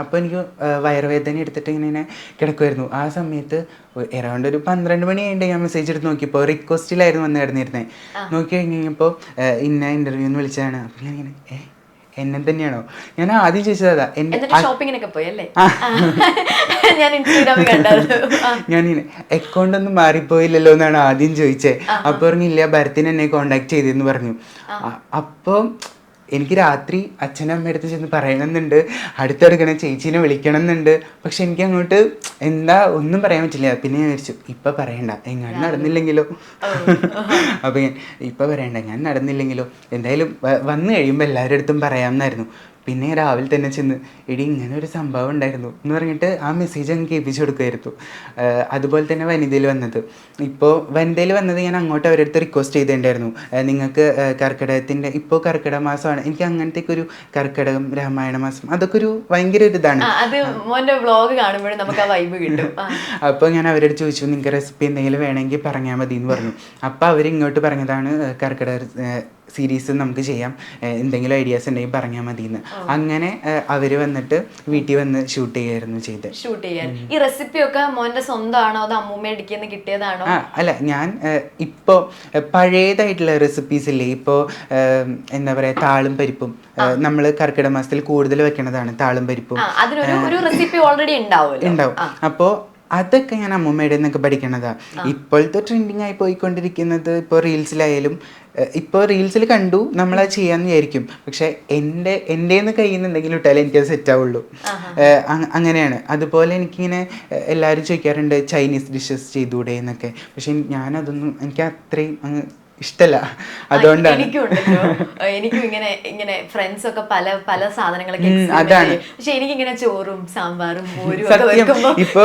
അപ്പൊ എനിക്ക് വയറുവേദന എടുത്തിട്ട് ഇങ്ങനെ കിടക്കുമായിരുന്നു. ആ സമയത്ത് അറൗണ്ട് ഒരു 12 മണി കഴിഞ്ഞിട്ട് ഞാൻ മെസ്സേജ് എടുത്ത് നോക്കിയപ്പോൾ റിക്വസ്റ്റിലായിരുന്നു വന്ന് കിടന്നിരുന്നത്. നോക്കി കഴിഞ്ഞപ്പോൾ ഇന്ന ഇന്റർവ്യൂവിന് വിളിച്ചതാണ്. അപ്പൊ ഞാനിങ്ങനെ എന്നെ തന്നെയാണോ? ഞാൻ ആദ്യം ചോദിച്ചതാ. ഷോപ്പിങ്ങിനൊക്കെ പോയി അല്ലേ? ഞാൻ അക്കൗണ്ട് ഒന്നും മാറിപ്പോയില്ലല്ലോ എന്നാണ് ആദ്യം ചോദിച്ചത്. അപ്പൊ പറഞ്ഞില്ല, ഭരത്തിന് എന്നെ കോണ്ടാക്ട് ചെയ്തെന്ന് പറഞ്ഞു. അപ്പൊ എനിക്ക് രാത്രി അച്ഛനമ്മ അടുത്ത് ചെന്ന് പറയണമെന്നുണ്ട്, അടുത്തെടുക്കണം, ചേച്ചീനെ വിളിക്കണം എന്നുണ്ട്. പക്ഷെ എനിക്ക് അങ്ങോട്ട് ഒന്നും പറയാൻ പറ്റില്ല. പിന്നെ ഞാൻ വിചാരിച്ചു ഇപ്പൊ പറയണ്ട, എങ്ങാനും നടന്നില്ലെങ്കിലോ. അപ്പൊ ഇപ്പൊ പറയണ്ട, ഞാൻ നടന്നില്ലെങ്കിലോ, എന്തായാലും വന്നു കഴിയുമ്പോൾ എല്ലാവരുടെ അടുത്തും പറയാമെന്നായിരുന്നു. പിന്നെ രാവിലെ തന്നെ ചെന്ന് എടി ഇങ്ങനെ ഒരു സംഭവം ഉണ്ടായിരുന്നു എന്ന് പറഞ്ഞിട്ട് ആ മെസ്സേജ് അങ്ങ് കേൾപ്പിച്ചു കൊടുക്കുമായിരുന്നു. അതുപോലെ തന്നെ വനിതയിൽ വന്നത്, ഇപ്പോൾ വനിതയിൽ വന്നത് ഞാൻ അങ്ങോട്ട് അവരുടെ അടുത്ത് റിക്വസ്റ്റ് ചെയ്തിട്ടുണ്ടായിരുന്നു, നിങ്ങൾക്ക് കർക്കിടകത്തിൻ്റെ ഇപ്പോൾ കർക്കിടക മാസമാണ്, എനിക്ക് അങ്ങനത്തേക്ക് ഒരു കർക്കിടകം രാമായണ മാസം അതൊക്കെ ഒരു ഭയങ്കര ഒരു ഇതാണ്. വ്ലോഗ് കാണുമ്പോഴും നമുക്ക് ആ വൈബ് കിട്ടും. അപ്പോൾ ഞാൻ അവരോട് ചോദിച്ചു നിങ്ങൾക്ക് റെസിപ്പി എന്തെങ്കിലും വേണമെങ്കിൽ പറഞ്ഞാൽ മതി എന്ന് പറഞ്ഞു. അപ്പോൾ അവരിങ്ങോട്ട് പറഞ്ഞതാണ് കർക്കിടക സീരീസ് നമുക്ക് ചെയ്യാം, എന്തെങ്കിലും ഐഡിയാസ് ഉണ്ടെങ്കിൽ പറഞ്ഞാൽ മതി എന്ന്. അങ്ങനെ അവർ വന്നിട്ട് വീട്ടിൽ വന്ന് ഷൂട്ട് ചെയ്യായിരുന്നു ചെയ്തത്. ഷൂട്ട് ചെയ്യാൻ ഈ റെസിപ്പി ഒക്കെ മോന്റെ സ്വന്തമാണോ അതോ അമ്മൂമ്മ ഇടിക്കുന്ന കിട്ടിയതാണോ? അല്ല, ഞാൻ ഇപ്പോൾ പഴയതായിട്ടുള്ള റെസിപ്പീസ് ഇല്ലേ, ഇപ്പോൾ എന്താ പറയുക, താളും പരിപ്പും നമ്മൾ കർക്കിടക മാസത്തിൽ കൂടുതൽ വെക്കണതാണ് താളും പരിപ്പും. അതിനൊരു റെസിപ്പി ഓൾറെഡി ഉണ്ടാവും. അപ്പോൾ അതൊക്കെ ഞാൻ അമ്മൂമ്മയുടെ നിന്നൊക്കെ പഠിക്കണതാ. ഇപ്പോഴത്തെ ട്രെൻഡിങ് ആയി പോയിക്കൊണ്ടിരിക്കുന്നത് ഇപ്പോൾ റീൽസിലായാലും, ഇപ്പോൾ റീൽസിൽ കണ്ടു നമ്മളത് ചെയ്യാമെന്ന് വിചാരിക്കും, പക്ഷെ എൻ്റെന്ന് കയ്യിൽ നിന്ന് എന്തെങ്കിലും ഇട്ടാലേ എനിക്കത് സെറ്റ് ആവുള്ളൂ. അങ്ങനെയാണ്. അതുപോലെ എനിക്കിങ്ങനെ എല്ലാവരും ചോദിക്കാറുണ്ട് ചൈനീസ് ഡിഷസ് ചെയ്തുകൂടെ എന്നൊക്കെ, പക്ഷെ ഞാനതൊന്നും എനിക്ക് അത്രയും അങ്ങ് ഇഷ്ടല്ല. അതുകൊണ്ടാണ് എനിക്കും ഇങ്ങനെ ഫ്രണ്ട്സ് ഒക്കെ പല സാധനങ്ങളൊക്കെ അതാണ്. പക്ഷെ എനിക്കിങ്ങനെ ചോറും സാമ്പാറും മോരും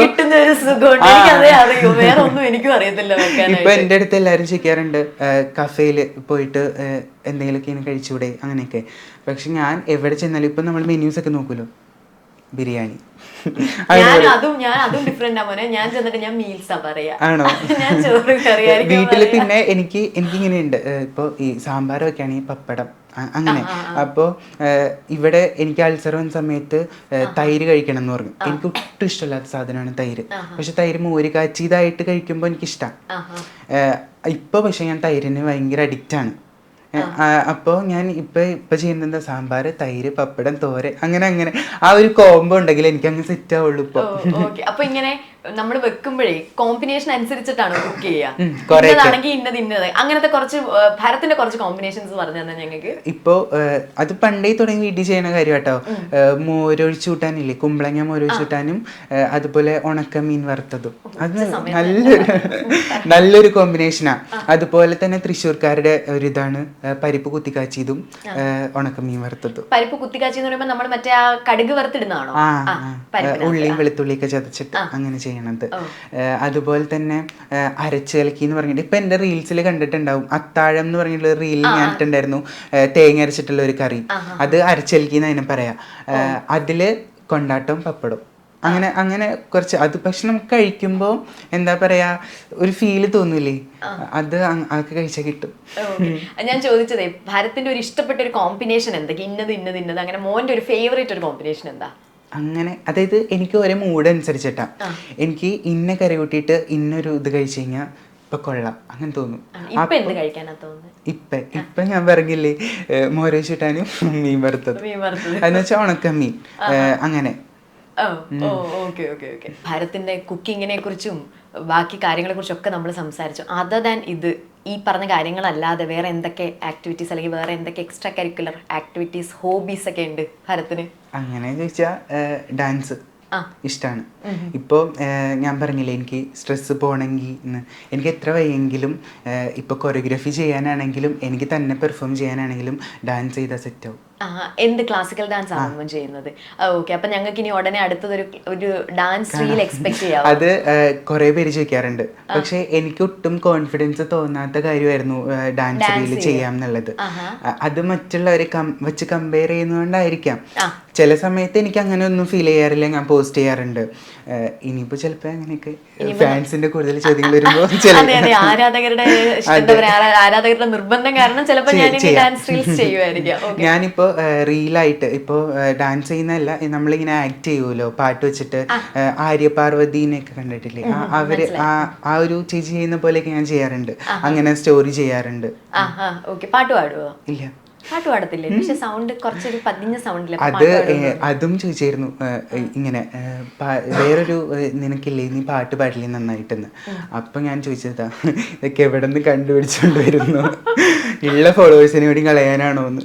കിട്ടുന്ന ഒരു സുഖമുണ്ട്. എനിക്കതേ അറിയൂ, വേറെ ഒന്നും എനിക്കും അറിയത്തില്ല വെക്കാനായിട്ട്. ഇപ്പൊ എന്റെ അടുത്ത് എല്ലാവരും ചോദിക്കാറുണ്ട് കഫേയിൽ പോയിട്ട് എന്തെങ്കിലുമൊക്കെ ഇങ്ങനെ കഴിച്ചുകൂടെ അങ്ങനെയൊക്കെ. പക്ഷെ ഞാൻ എവിടെ ചെന്നാലും ഇപ്പൊ നമ്മൾ മെന്യൂസ് ഒക്കെ നോക്കുമല്ലോ, ബിരിയാണി അതും ഡിഫറെന്റ് മോനെ. ഞാൻ ചെന്നിട്ട് ഞാൻ മീൽസാ പറയാ. ആണോ? ഞാൻ ചോറ് കറി വീട്ടില് പിന്നെ എനിക്കിങ്ങനെയുണ്ട്, ഇപ്പൊ ഈ സാമ്പാർ വെക്കുകയാണെങ്കിൽ പപ്പടം അങ്ങനെ. അപ്പോൾ ഇവിടെ എനിക്ക് അൾസർ വന്ന സമയത്ത് തൈര് കഴിക്കണം എന്ന് പറഞ്ഞു. എനിക്ക് ഒട്ടും ഇഷ്ടമില്ലാത്ത സാധനമാണ് തൈര്. പക്ഷെ തൈര് മോര് കാച്ചിയതായിട്ട് കഴിക്കുമ്പോൾ എനിക്കിഷ്ടം. ഇപ്പോൾ പക്ഷെ ഞാൻ തൈരിന് ഭയങ്കര അഡിക്റ്റാണ്. അപ്പോൾ ഞാൻ ഇപ്പൊ ചെയ്യുന്നത് എന്താ, സാമ്പാർ തൈര് പപ്പടം തോരൻ അങ്ങനെ ആ ഒരു കോംബോ ഉണ്ടെങ്കിൽ എനിക്ക് അങ്ങ് സെറ്റ് ആവുള്ളൂ ഇപ്പൊ. അപ്പൊ ഇങ്ങനെ നമ്മൾ വെക്കുമ്പോഴേ കോമ്പിനേഷൻ അനുസരിച്ചിട്ടാണ് കുക്ക് ചെയ്യുക. ഇന്നത് അങ്ങനത്തെ കുറച്ച് ഭരത്തിന്റെ കുറച്ച് കോമ്പിനേഷൻസ് പറഞ്ഞു തന്നെ ഞങ്ങൾക്ക്. ഇപ്പോ അത് പണ്ടേ തുടങ്ങി വീട്ടിൽ ചെയ്യുന്ന കാര്യം കേട്ടോ. മോരൊഴിച്ച് കൂട്ടാനില്ലേ, കുമ്പളങ്ങ മോരൊഴിച്ച് കൂട്ടാനും അതുപോലെ ഉണക്ക മീൻ വറുത്തതും, അത് നല്ലൊരു കോമ്പിനേഷനാ. അതുപോലെ തന്നെ തൃശ്ശൂർക്കാരുടെ ഒരു ഇതാണ് പരിപ്പ് കുത്തിക്കാച്ചിയതും ഉണക്കമീൻ വറുത്തതും. പരിപ്പ് കുത്തിക്കാച്ചി എന്ന് പറയുമ്പോൾ നമ്മൾ മറ്റേ ആ കടുക് വറുത്തിടുന്നതാണോ? ഉള്ളിയും വെളുത്തുള്ളിയൊക്കെ ചതച്ചിട്ട് അങ്ങനെ ചെയ്യണത്. അതുപോലെ തന്നെ അരച്ച് കലക്കി എന്ന് പറഞ്ഞിട്ട് ഇപ്പൊ എന്റെ റീൽസിൽ കണ്ടിട്ടുണ്ടാവും, അത്താഴം എന്ന് പറഞ്ഞിട്ടുള്ള റീലിൽ ഞാൻ ഇട്ടുണ്ടായിരുന്നു തേങ്ങ അരച്ചിട്ടുള്ള ഒരു കറി. അത് അരച്ചലക്കി എന്ന് അതിനെ പറയാ. അതില് കൊണ്ടാട്ടം പപ്പടം അങ്ങനെ കുറച്ച്. അത് പക്ഷെ നമുക്ക് കഴിക്കുമ്പോൾ എന്താ പറയാ ഒരു ഫീല് തോന്നൂലേ, അത് അതൊക്കെ കഴിച്ചാൽ കിട്ടും. ഞാൻ ചോദിച്ചതേ ഭാരത്തിന്റെ ഒരു ഇഷ്ടപ്പെട്ട ഒരു കോമ്പിനേഷൻ എന്തൊക്കെ, ഇന്നത് അങ്ങനെ മോന്റെ ഒരു ഫേവറേറ്റ് ഒരു കോമ്പിനേഷൻ എന്താ? അങ്ങനെ അതായത് എനിക്ക് ഒരേ മൂഡ് അനുസരിച്ചിട്ടാ. എനിക്ക് ഇന്ന കറി കൂട്ടിയിട്ട് ഇന്നൊരു ഇത് കഴിച്ചു കഴിഞ്ഞാൽ ഇപ്പൊ കൊള്ളാം അങ്ങനെ തോന്നും. ഇപ്പൊ ഞാൻ പറഞ്ഞില്ലേ മോരൊഴിച്ച് കൂട്ടാനും മീൻ വറുത്തത്, അതെന്ന് വെച്ചാൽ ഉണക്കമീൻ അങ്ങനെ. ഭാരത്തിന്റെ കുക്കിങ്ങിനെ കുറിച്ചും ബാക്കി കാര്യങ്ങളെ കുറിച്ചും ഒക്കെ നമ്മൾ സംസാരിച്ചു. അതർ ദാൻ ഇത് ഈ പറഞ്ഞ കാര്യങ്ങളല്ലാതെ വേറെ എന്തൊക്കെ ആക്ടിവിറ്റീസ് അല്ലെങ്കിൽ വേറെ എന്തൊക്കെ എക്സ്ട്രാ കരിക്കുലർ ആക്ടിവിറ്റീസ് ഹോബീസ് ഒക്കെ ഉണ്ട് ഭാരത്തിന്? അങ്ങനെ ചോദിച്ചാൽ ഡാൻസ് ഇഷ്ടമാണ്. ഇപ്പോൾ ഞാൻ പറഞ്ഞില്ലേ എനിക്ക് സ്ട്രെസ് പോകണമെങ്കിൽ എനിക്ക് എത്ര വയ്യെങ്കിലും ഇപ്പോൾ കൊറിയോഗ്രാഫി ചെയ്യാനാണെങ്കിലും എനിക്ക് തന്നെ പെർഫോം ചെയ്യാനാണെങ്കിലും ഡാൻസ് ചെയ്താൽ സെറ്റ് ആവും. എന്ത് ക്ലാസിക്കൽ ഡാൻസ് ആണോ ചെയ്യുന്നത്? ഓക്കെ, അപ്പൊ ഞങ്ങൾക്ക് ഇനി ഉടനെ അടുത്തതൊരു ഡാൻസ് റീൽ എക്സ്പെക്ട് ചെയ്യാം. അത് കുറെ പേര് ചോദിക്കാറുണ്ട്, പക്ഷെ എനിക്ക് ഒട്ടും കോൺഫിഡൻസ് തോന്നാത്ത കാര്യമായിരുന്നു ഡാൻസ് റീൽ ചെയ്യാം എന്നുള്ളത്. അത് മറ്റുള്ളവരെ വെച്ച് കമ്പയർ ചെയ്യുന്നതുകൊണ്ടായിരിക്കാം. ചില സമയത്ത് എനിക്ക് അങ്ങനെ ഒന്നും ഫീൽ ചെയ്യാറില്ല, ഞാൻ പോസ്റ്റ് ചെയ്യാറുണ്ട്. ഇനിയിപ്പോ ചിലപ്പോ അങ്ങനെയൊക്കെ ഫാൻസിന്റെ കൂടുതൽ ചോദ്യങ്ങൾ വരുമ്പോ ആരാധകരുടെ നിർബന്ധം കാരണം ചിലപ്പോൾ ഡാൻസ് റീൽസ് ചെയ്യുമായിരിക്കാം. ഞാനിപ്പോ റീലായിട്ട് ഇപ്പോ ഡാൻസ് ചെയ്യുന്നതല്ല, നമ്മളിങ്ങനെ ആക്ട് ചെയ്യുമല്ലോ പാട്ട് വെച്ചിട്ട്. ആര്യ പാർവതീനെയൊക്കെ കണ്ടിട്ടില്ലേ, അവര് ആ ഒരു ചേച്ചി ചെയ്യുന്ന പോലെയൊക്കെ ഞാൻ ചെയ്യാറുണ്ട്, അങ്ങനെ സ്റ്റോറി ചെയ്യാറുണ്ട്. പാട്ട് പാടുവോ? ഇല്ല, പാട്ട് പാടത്തില്ലേ? പക്ഷെ സൗണ്ട് കുറച്ചൊരു പതിഞ്ഞ സൗണ്ടില്ല. അതും ചോദിച്ചായിരുന്നു ഇങ്ങനെ വേറൊരു നിനക്കില്ലേ നീ പാട്ട് പാടില്ലേ നന്നായിട്ടെന്ന്. അപ്പൊ ഞാൻ ചോദിച്ചതാ ഇതൊക്കെ എവിടെ നിന്ന് കണ്ടുപിടിച്ചോണ്ട് വരുന്നു, ഉള്ള ഫോളോവേഴ്സിനെ കൂടി കളയാനാണോ എന്ന്.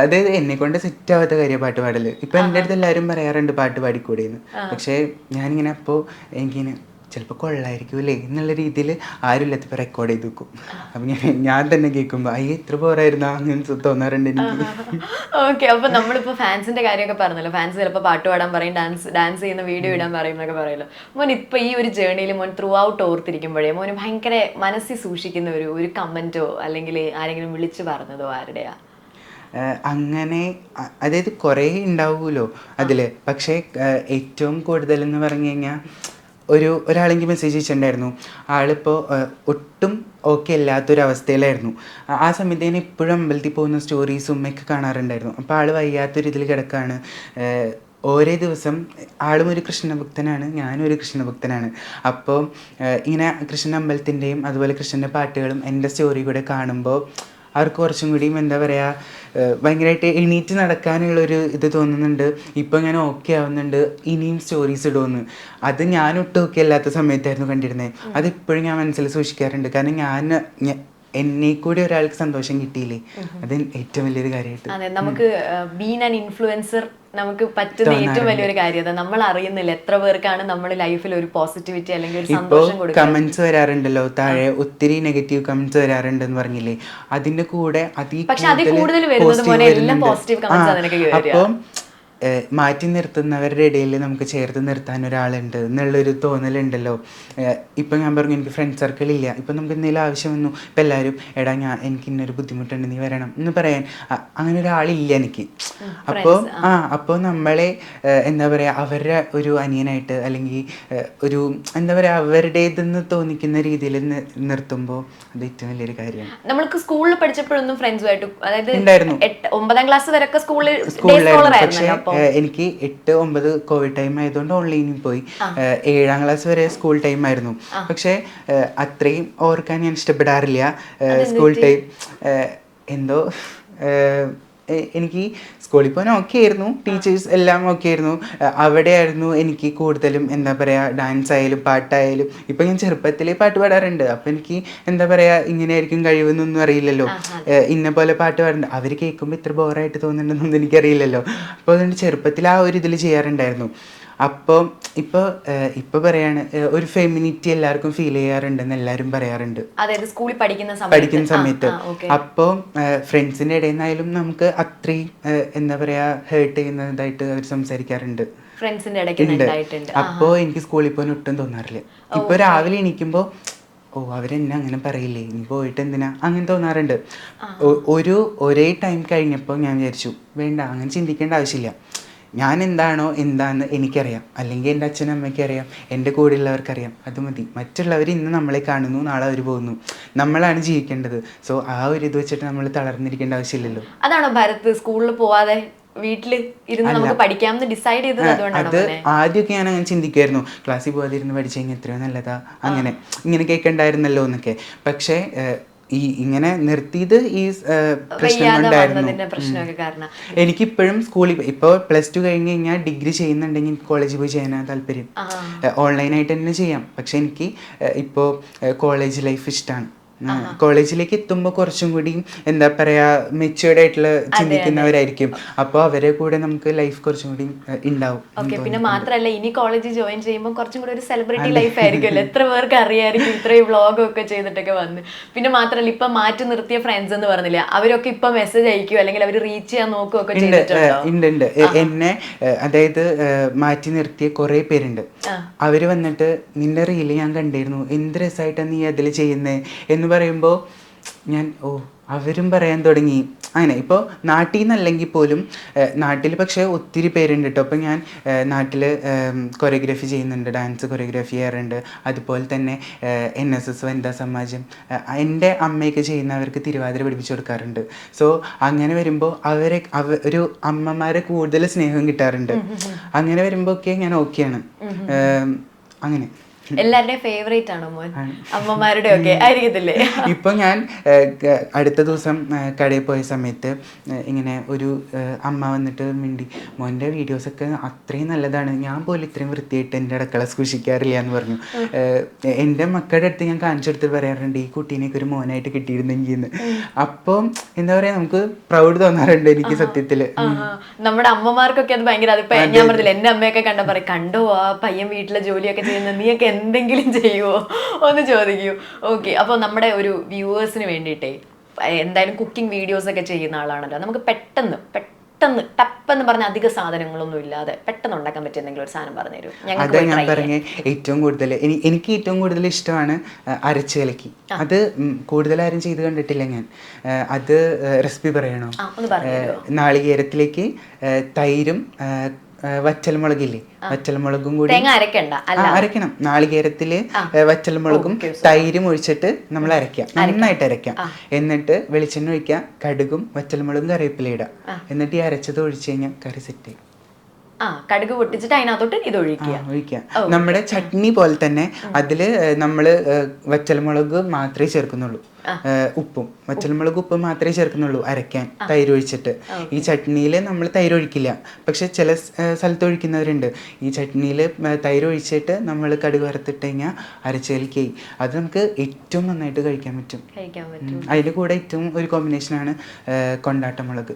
അതായത് എന്നെ കൊണ്ട് സെറ്റ് ആവാത്ത കാര്യം പാട്ട് പാടല്. ഇപ്പൊ എൻ്റെ അടുത്ത് എല്ലാവരും പറയാറുണ്ട് പാട്ട് പാടിക്കൂടെയെന്ന്. പക്ഷെ ഞാനിങ്ങനെ അപ്പോ എനിക്കിങ്ങനെ ചിലപ്പോൾ കൊള്ളായിരിക്കുമല്ലേ എന്നുള്ള രീതിയിൽ ആരും ഇല്ലാത്തപ്പോൾ റെക്കോർഡ് ചെയ്ത് വെക്കും. അപ്പം ഞാൻ തന്നെ കേൾക്കുമ്പോൾ അയ്യോ ഇത്ര പോരായിരുന്ന അങ്ങനെ തോന്നാറുണ്ട് എനിക്ക്. ഓക്കെ, അപ്പൊ നമ്മളിപ്പോ ഫാൻസിന്റെ കാര്യമൊക്കെ പറഞ്ഞല്ലോ, ഫാൻസ് ചിലപ്പോൾ പാട്ട് പാടാൻ പറയും, ഡാൻസ് ചെയ്യുന്ന വീഡിയോ ഇടാൻ പറയും എന്നൊക്കെ പറയല്ലോ. മോൻ ഇപ്പൊ ഈ ഒരു ജേർണിയിൽ മോൻ ത്രൂ ഔട്ട് ഓർത്തിരിക്കുമ്പോഴേ മോന് ഭയങ്കര മനസ്സിൽ സൂക്ഷിക്കുന്ന ഒരു കമന്റോ അല്ലെങ്കിൽ ആരെങ്കിലും വിളിച്ചു പറഞ്ഞതോ ആരുടെയാ? അങ്ങനെ അതായത് കുറേ ഉണ്ടാവുമല്ലോ അതിൽ. പക്ഷേ ഏറ്റവും കൂടുതലെന്ന് പറഞ്ഞു കഴിഞ്ഞാൽ ഒരാളെങ്കിൽ മെസ്സേജ് അയച്ചിട്ടുണ്ടായിരുന്നു. ആളിപ്പോൾ ഒട്ടും ഓക്കെ അല്ലാത്തൊരവസ്ഥയിലായിരുന്നു. ആ സമയത്ത് ഞാൻ ഇപ്പോഴും അമ്പലത്തിൽ പോകുന്ന സ്റ്റോറീസും ഒക്കെ കാണാറുണ്ടായിരുന്നു. അപ്പോൾ ആൾ വയ്യാത്തൊരിതിൽ കിടക്കുകയാണ്. ഓരോ ദിവസം ആളും ഒരു കൃഷ്ണഭക്തനാണ്, ഞാനും ഒരു കൃഷ്ണഭക്തനാണ്. അപ്പോൾ ഇങ്ങനെ കൃഷ്ണ അമ്പലത്തിൻ്റെയും അതുപോലെ കൃഷ്ണൻ്റെ പാട്ടുകളും എൻ്റെ സ്റ്റോറി കൂടെ കാണുമ്പോൾ അവർക്ക് കുറച്ചും കൂടിയും എന്താ പറയുക ഭയങ്കരമായിട്ട് എണീറ്റ് നടക്കാനുള്ളൊരു ഇത് തോന്നുന്നുണ്ട്. ഇപ്പോൾ ഞാൻ ഓക്കെ ആവുന്നുണ്ട്, ഇനിയും സ്റ്റോറീസ് ഇടുമെന്ന്. അത് ഞാൻ ഒട്ടും ഓക്കെ അല്ലാത്ത സമയത്തായിരുന്നു കണ്ടിരുന്നത്. അതിപ്പോഴും ഞാൻ മനസ്സിൽ സൂക്ഷിക്കാറുണ്ട്. കാരണം എന്നെ കൂടി ഒരാൾക്ക് സന്തോഷം കിട്ടിയില്ലേ, അത് ഏറ്റവും വലിയൊരു കാര്യമായിട്ട്. അതെ, നമുക്ക് ബീൻ ആൻ ഇൻഫ്ലുവൻസർ നമുക്ക് പറ്റുന്ന ഏറ്റവും വലിയൊരു കാര്യം നമ്മൾ അറിയുന്നില്ല എത്ര പേർക്കാണ് നമ്മുടെ ലൈഫിൽ ഒരു പോസിറ്റിവിറ്റി അല്ലെങ്കിൽ ഒരു സന്തോഷം കൊടുക്കുന്നത്. കമന്റ്സ് വരാറുണ്ടല്ലോ താഴെ, ഒത്തിരി നെഗറ്റീവ് കമന്റ്സ് വരാറുണ്ടെന്ന് പറഞ്ഞില്ലേ, അതിന്റെ കൂടെ അപ്പം മാറ്റി നിർത്തുന്നവരുടെ ഇടയിൽ നമുക്ക് ചേർത്ത് നിർത്താൻ ഒരാളുണ്ട് എന്നുള്ളൊരു തോന്നലുണ്ടല്ലോ. ഇപ്പം ഞാൻ പറഞ്ഞു എനിക്ക് ഫ്രണ്ട് സർക്കിൾ ഇല്ല, ഇപ്പം നമുക്ക് എന്തെങ്കിലും ആവശ്യം വന്നു ഇപ്പം എല്ലാവരും എടാ എനിക്ക് ഇന്നൊരു ബുദ്ധിമുട്ടുണ്ട് നീ വരണം എന്ന് പറയാൻ അങ്ങനെ ഒരാളില്ല എനിക്ക്. അപ്പോൾ നമ്മളെ എന്താ പറയുക അവരുടെ ഒരു അനിയനായിട്ട് അല്ലെങ്കിൽ ഒരു എന്താ പറയുക അവരുടേതെന്ന് തോന്നിക്കുന്ന രീതിയിൽ നിർത്തുമ്പോൾ അത് ഏറ്റവും വലിയൊരു കാര്യമാണ്. നമ്മൾക്ക് സ്കൂളിൽ പഠിച്ചപ്പോഴൊന്നും ഫ്രണ്ട്സുമായിട്ട് അതായത് ഉണ്ടായിരുന്നു. 9ാം ക്ലാസ് വരെയൊക്കെ സ്കൂളിലായിരുന്നു. എനിക്ക് 8, 9 കോവിഡ് ടൈം ആയതുകൊണ്ട് ഓൺലൈനിൽ പോയി. 7ാം ക്ലാസ് വരെ സ്കൂൾ ടൈം ആയിരുന്നു. പക്ഷേ അത്രയും ഓർക്കാൻ ഞാൻ ഇഷ്ടപ്പെടാറില്ല സ്കൂൾ ടൈം. എന്തോ എനിക്ക് സ്കൂളിൽ പോകാൻ ഓക്കെ ആയിരുന്നു, ടീച്ചേഴ്സ് എല്ലാം ഓക്കെ ആയിരുന്നു. അവിടെ ആയിരുന്നു എനിക്ക് കൂടുതലും എന്താ പറയുക ഡാൻസ് ആയാലും പാട്ടായാലും. ഇപ്പം ഞാൻ ചെറുപ്പത്തിലേ പാട്ട് പാടാറുണ്ട്. അപ്പം എനിക്ക് എന്താ പറയുക ഇങ്ങനെയായിരിക്കും കഴിവെന്നൊന്നും അറിയില്ലല്ലോ. ഇന്ന പോലെ പാട്ട് പാടുന്നുണ്ട്, അവർ കേൾക്കുമ്പോൾ ഇത്ര ബോറായിട്ട് തോന്നുന്നുണ്ടെന്നൊന്നും എനിക്കറിയില്ലല്ലോ. അപ്പോൾ അതുകൊണ്ട് ചെറുപ്പത്തിൽ ആ ഒരു ഇതിൽ ചെയ്യാറുണ്ടായിരുന്നു. അപ്പോൾ ഇപ്പോൾ പറയാണ് ഒരു ഫെമിനിറ്റി എല്ലാവർക്കും ഫീൽ ചെയ്യാറുണ്ടെന്ന് എല്ലാവരും പറയാറുണ്ട് സ്കൂളിൽ പഠിക്കുന്ന സമയത്ത്. അപ്പോൾ ഫ്രണ്ട്സിൻ്റെ ഇടയിൽ നിന്നായാലും നമുക്ക് അത്രയും എന്താ പറയുക ഹേർട്ട് ചെയ്യുന്നതായിട്ട് അവർ സംസാരിക്കാറുണ്ട്. അപ്പോൾ എനിക്ക് സ്കൂളിൽ പോകാൻ ഒട്ടും തോന്നാറില്ല. ഇപ്പോൾ രാവിലെ എണീക്കുമ്പോൾ അവരെന്നെ അങ്ങനെ പറയില്ലേ ഇനി പോയിട്ട് എന്തിനാ അങ്ങനെ തോന്നാറുണ്ട്. ഒരേ ടൈം കഴിഞ്ഞപ്പോൾ ഞാൻ വിചാരിച്ചു വേണ്ട അങ്ങനെ ചിന്തിക്കേണ്ട ആവശ്യമില്ല. ഞാൻ എന്താണെന്ന് എനിക്കറിയാം, അല്ലെങ്കിൽ എൻ്റെ അച്ഛനും അമ്മയ്ക്ക് അറിയാം, എൻ്റെ കൂടെയുള്ളവർക്കറിയാം, അത് മതി. മറ്റുള്ളവർ ഇന്ന് നമ്മളെ കാണുന്നു, നാളെ അവർ പോകുന്നു, നമ്മളാണ് ജീവിക്കേണ്ടത്. സോ ആ ഒരു ഇത് വെച്ചിട്ട് നമ്മൾ തളർന്നിരിക്കേണ്ട ആവശ്യമില്ലല്ലോ. അതാണോ ഭരത് സ്കൂളിൽ പോവാതെ വീട്ടിൽ ഇരുന്ന് നമുക്ക് പഠിക്കാമെന്ന് ഡിസൈഡ് ചെയ്തത്? അത് ആദ്യമൊക്കെ ഞാൻ അങ്ങനെ ചിന്തിക്കുമായിരുന്നു, ക്ലാസ്സിൽ പോകാതെ ഇരുന്ന് പഠിച്ചു കഴിഞ്ഞാൽ എത്രയോ നല്ലതാ, ഇങ്ങനെ കേൾക്കണ്ടായിരുന്നല്ലോ എന്നൊക്കെ. പക്ഷേ ഇങ്ങനെ നിർത്തിയത് ഈ പ്രശ്നം കൊണ്ടായിരുന്നു. എനിക്കിപ്പോഴും സ്കൂളിൽ ഇപ്പോൾ +2 കഴിഞ്ഞ് കഴിഞ്ഞാൽ ഡിഗ്രി ചെയ്യുന്നുണ്ടെങ്കിൽ കോളേജിൽ പോയി ചെയ്യാനാണ് താല്പര്യം. ഓൺലൈനായിട്ട് തന്നെ ചെയ്യാം. പക്ഷെ എനിക്ക് ഇപ്പോൾ കോളേജ് ലൈഫ് ഇഷ്ടമാണ്. കോളേജിലേക്ക് എത്തുമ്പോൾ കുറച്ചും കൂടി എന്താ പറയാ മെച്യൂർഡ് ആയിട്ടുള്ള ചിന്തിക്കുന്നവരായിരിക്കും. അപ്പോൾ അവരെ കൂടെ നമുക്ക് ലൈഫ് കുറച്ചും കൂടി ഉണ്ടാവും. പിന്നെ മാത്രമല്ല ഇനി കോളേജ് ജോയിൻ ചെയ്യുമ്പോൾ കുറച്ചും കൂടി ഒരു സെലിബ്രിറ്റി ലൈഫ് ആയിരിക്കുമല്ലോ. എത്ര പേർക്ക് അറിയായിരിക്കും ഇത്രയും വ്ളോഗും ഒക്കെ ചെയ്തിട്ടൊക്കെ വന്ന്. പിന്നെ മാത്രമല്ല ഇപ്പൊ മാറ്റി നിർത്തിയ ഫ്രണ്ട്സ് എന്ന് പറഞ്ഞില്ല, അവരൊക്കെ ഇപ്പൊ മെസ്സേജ് അയക്കും അല്ലെങ്കിൽ അവർ റീച്ച് ചെയ്യാൻ നോക്കുകയൊക്കെ ഉണ്ട്. എന്നെ അതായത് മാറ്റി നിർത്തിയ കുറെ പേരുണ്ട്. അവര് വന്നിട്ട് നിന്റെ റീല് ഞാൻ കണ്ടിരുന്നു, എന്ത് രസമായിട്ടാണ് നീ അതിൽ ചെയ്യുന്നേ എന്ന് പറയുമ്പോൾ ഞാൻ അവരും പറയാൻ തുടങ്ങി. അങ്ങനെ ഇപ്പോൾ നാട്ടിൽ നിന്നല്ലെങ്കിൽ പോലും നാട്ടിൽ പക്ഷേ ഒത്തിരി പേരുണ്ട് കേട്ടോ. അപ്പോൾ ഞാൻ നാട്ടിൽ കൊറിയോഗ്രാഫി ചെയ്യുന്നുണ്ട്, ഡാൻസ് കൊറിയോഗ്രാഫി ചെയ്യാറുണ്ട്. അതുപോലെ തന്നെ NSS വനിതാ സമാജം എൻ്റെ അമ്മയൊക്കെ ചെയ്യുന്നവർക്ക് തിരുവാതിര പഠിപ്പിച്ചു കൊടുക്കാറുണ്ട്. സോ അങ്ങനെ വരുമ്പോൾ ഒരു അമ്മമാരെ കൂടുതൽ സ്നേഹം കിട്ടാറുണ്ട്. അങ്ങനെ വരുമ്പോൾ ഒക്കെ ഞാൻ ഓക്കെയാണ്. അങ്ങനെ എല്ലാവരുടെയും ഫേവറേറ്റ് ആണോ മോൻ? അമ്മമാരുടെ ഒക്കെ ആയിരിക്കത്തില്ലേ? ഇപ്പൊ ഞാൻ അടുത്ത ദിവസം കടയിൽ പോയ സമയത്ത് ഇങ്ങനെ ഒരു അമ്മ വന്നിട്ട് മിണ്ടി, മോൻ്റെ വീഡിയോസൊക്കെ അത്രയും നല്ലതാണ്, ഞാൻ പോലും ഇത്രയും വൃത്തിയായിട്ട് എൻ്റെ അടുക്കള സൂക്ഷിക്കാറില്ല എന്ന് പറഞ്ഞു. എൻ്റെ മക്കളുടെ അടുത്ത് ഞാൻ കാണിച്ചു കൊടുത്തിട്ട് പറയാറുണ്ട് ഈ കുട്ടീനെയൊക്കെ ഒരു മോനായിട്ട് കിട്ടിയിരുന്നെങ്കിൽ എന്ന്. അപ്പോൾ എന്താ പറയാ നമുക്ക് പ്രൗഡ് തോന്നാറുണ്ട് എനിക്ക് സത്യത്തില്. നമ്മുടെ അമ്മമാർക്കൊക്കെ അത് ഭയങ്കര, അതിപ്പോ ഞാൻ പറഞ്ഞില്ല എൻ്റെ അമ്മയൊക്കെ കണ്ടോ പറയും, കണ്ടോ ആ പയ്യൻ വീട്ടിലെ ജോലിയൊക്കെ ചെയ്യുന്ന, നീയൊക്കെ എന്തെങ്കിലും ചെയ്യുമോ ഒന്ന് ചോദിക്കൂ. ഓക്കെ, അപ്പോൾ നമ്മുടെ ഒരു വ്യൂവേഴ്സിന് വേണ്ടിയിട്ടേ, എന്തായാലും കുക്കിംഗ് വീഡിയോസ് ഒക്കെ ചെയ്യുന്ന ആളാണല്ലോ, നമുക്ക് പെട്ടെന്ന് ടപ്പെന്ന് പറഞ്ഞ അധിക സാധനങ്ങളൊന്നും ഇല്ലാതെ പെട്ടെന്ന് ഉണ്ടാക്കാൻ പറ്റിയ എന്തെങ്കിലും ഒരു സാധനം പറഞ്ഞു തരൂ. അതാ ഞാൻ പറഞ്ഞ ഏറ്റവും കൂടുതൽ എനിക്ക് ഏറ്റവും കൂടുതൽ ഇഷ്ടമാണ് അരച്ച് കലക്കി. അത് കൂടുതൽ ആരും ചെയ്ത് കണ്ടിട്ടില്ല ഞാൻ. അത് റെസിപ്പി പറയണോ? നാളികേരത്തിലേക്ക് തൈരും വറ്റൽമുളകില്ലേ, വറ്റൽമുളകും കൂടി അരക്കണം. നാളികേരത്തില് വറ്റൽമുളകും തൈരും ഒഴിച്ചിട്ട് നമ്മൾ അരയ്ക്കാം, നന്നായിട്ട് അരയ്ക്കാം. എന്നിട്ട് വെളിച്ചെണ്ണ ഒഴിക്കാം, കടുകും വറ്റൽമുളകും കറിവേപ്പില ഇടാം. എന്നിട്ട് ഈ അരച്ചത് ഒഴിച്ചു കഴിഞ്ഞാൽ കറി സെറ്റ്. കടുക് പൊട്ടിച്ചിട്ട് അതിനകത്തോട്ട് ഇത് ഒഴിക്കുക. നമ്മുടെ ചട്നി പോലെ തന്നെ അതില് നമ്മള് വറ്റൽമുളക് മാത്രമേ ചേർക്കുന്നുള്ളൂ, ഉപ്പും വറ്റൽമുളക് ഉപ്പും മാത്രമേ ചേർക്കുന്നുള്ളൂ അരയ്ക്കാൻ, തൈര് ഒഴിച്ചിട്ട്. ഈ ചട്നിയിൽ നമ്മൾ തൈര് ഒഴിക്കില്ല, പക്ഷെ ചില സ്ഥലത്ത് ഒഴിക്കുന്നവരുണ്ട്. ഈ ചട്നിയിൽ തൈര് ഒഴിച്ചിട്ട് നമ്മൾ കടുക് വറുത്തിട്ട് കഴിഞ്ഞാൽ അരച്ചേൽക്കായി. അത് നമുക്ക് ഏറ്റവും നന്നായിട്ട് കഴിക്കാൻ പറ്റും. അതിൻ്റെ കൂടെ ഏറ്റവും ഒരു കോമ്പിനേഷനാണ് കൊണ്ടാട്ടമുളക്.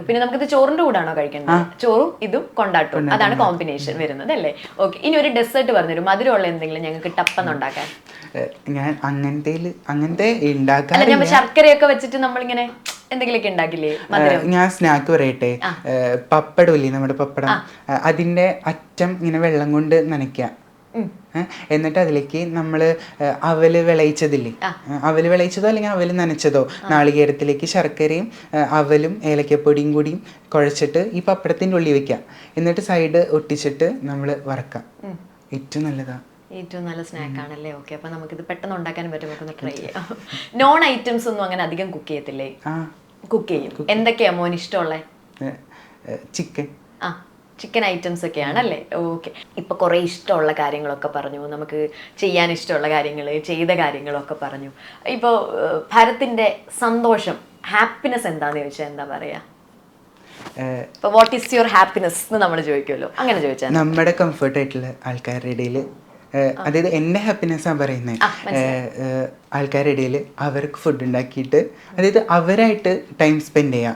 പിന്നെ നമുക്കിത് ചോറിന്റെ കൂടാണോ കഴിക്കേണ്ടത്? ചോറും ഇതും കൊണ്ടാട്ടവും, അതാണ് കോമ്പിനേഷൻ വരുന്നത് അല്ലേ? ഓക്കെ, ഇനി ഒരു ഡെസേർട്ട് പറഞ്ഞുതരും, മധുരമുള്ള എന്തെങ്കിലും ഞങ്ങൾക്ക് ടപ്പെന്ന് ഉണ്ടാക്കാൻ. ഞാൻ അങ്ങനത്തെ ഉണ്ടാക്കാൻ ശർക്കരയൊക്കെ വെച്ചിട്ട് നമ്മളിങ്ങനെ എന്തെങ്കിലുമൊക്കെ ഉണ്ടാക്കില്ലേ? ഞാൻ സ്നാക്ക് പറയട്ടെ. പപ്പടമില്ലേ, നമ്മുടെ പപ്പടം, അതിന്റെ അറ്റം ഇങ്ങനെ വെള്ളം കൊണ്ട് നനയ്ക്കുക. എന്നിട്ട് അതിലേക്ക് നമ്മൾ അവല് വിളയിച്ചതില്ലേ, അവല് വിളയിച്ചതോ അല്ലെങ്കിൽ അവല് നനച്ചതോ, നാളികേരത്തിലേക്ക് ശർക്കരയും അവലും ഏലക്കപ്പൊടിയും കൂടിയും കുഴച്ചിട്ട് ഈ പപ്പടത്തിൻ്റെ ഉള്ളിൽ വെക്കാം. എന്നിട്ട് സൈഡ് ഒട്ടിച്ചിട്ട് നമ്മൾ വറക്കാം. ഏറ്റവും നല്ലതാ, ഏറ്റവും നല്ല സ്നാക്ക് ആണല്ലേ? ഓക്കെ, അപ്പൊ നമുക്കിത് പെട്ടെന്ന് ഉണ്ടാക്കാനും പറ്റും, നമുക്കൊന്ന് ട്രൈ ചെയ്യാം. നോൺ ഐറ്റംസ് ഒന്നും അങ്ങനെ അധികം കുക്ക് ചെയ്യത്തില്ലേ? കുക്ക് ചെയ്യും. എന്തൊക്കെയാ മോൻ ഇഷ്ടമുള്ളത്? ചിക്കൻ. ചിക്കൻ ഐറ്റംസ് ഒക്കെ ആണല്ലേ? ഓക്കെ, ഇപ്പൊ കുറെ ഇഷ്ടമുള്ള കാര്യങ്ങളൊക്കെ പറഞ്ഞു, നമുക്ക് ചെയ്യാൻ ഇഷ്ടമുള്ള കാര്യങ്ങൾ, ചെയ്ത കാര്യങ്ങളൊക്കെ പറഞ്ഞു. ഇപ്പോൾ ഭരത്തിന്റെ സന്തോഷം, ഹാപ്പിനെസ് എന്താന്ന് ചോദിച്ചാൽ എന്താ പറയാ? വാട്ട് ഈസ് യുവർ ഹാപ്പിനെസ് എന്ന് നമ്മൾ ചോദിക്കുമല്ലോ, അങ്ങനെ ചോദിച്ചാൽ നമ്മുടെ കംഫർട്ട് ആയിട്ടുള്ള ആൾക്കാരുടെ ഇടയിൽ, അതായത് എൻ്റെ ഹാപ്പിനെസ്സാണ് പറയുന്നത്, ആൾക്കാരുടെ ഇടയിൽ അവർക്ക് ഫുഡ് ഉണ്ടാക്കിയിട്ട്, അതായത് അവരായിട്ട് ടൈം സ്പെൻഡ് ചെയ്യാം.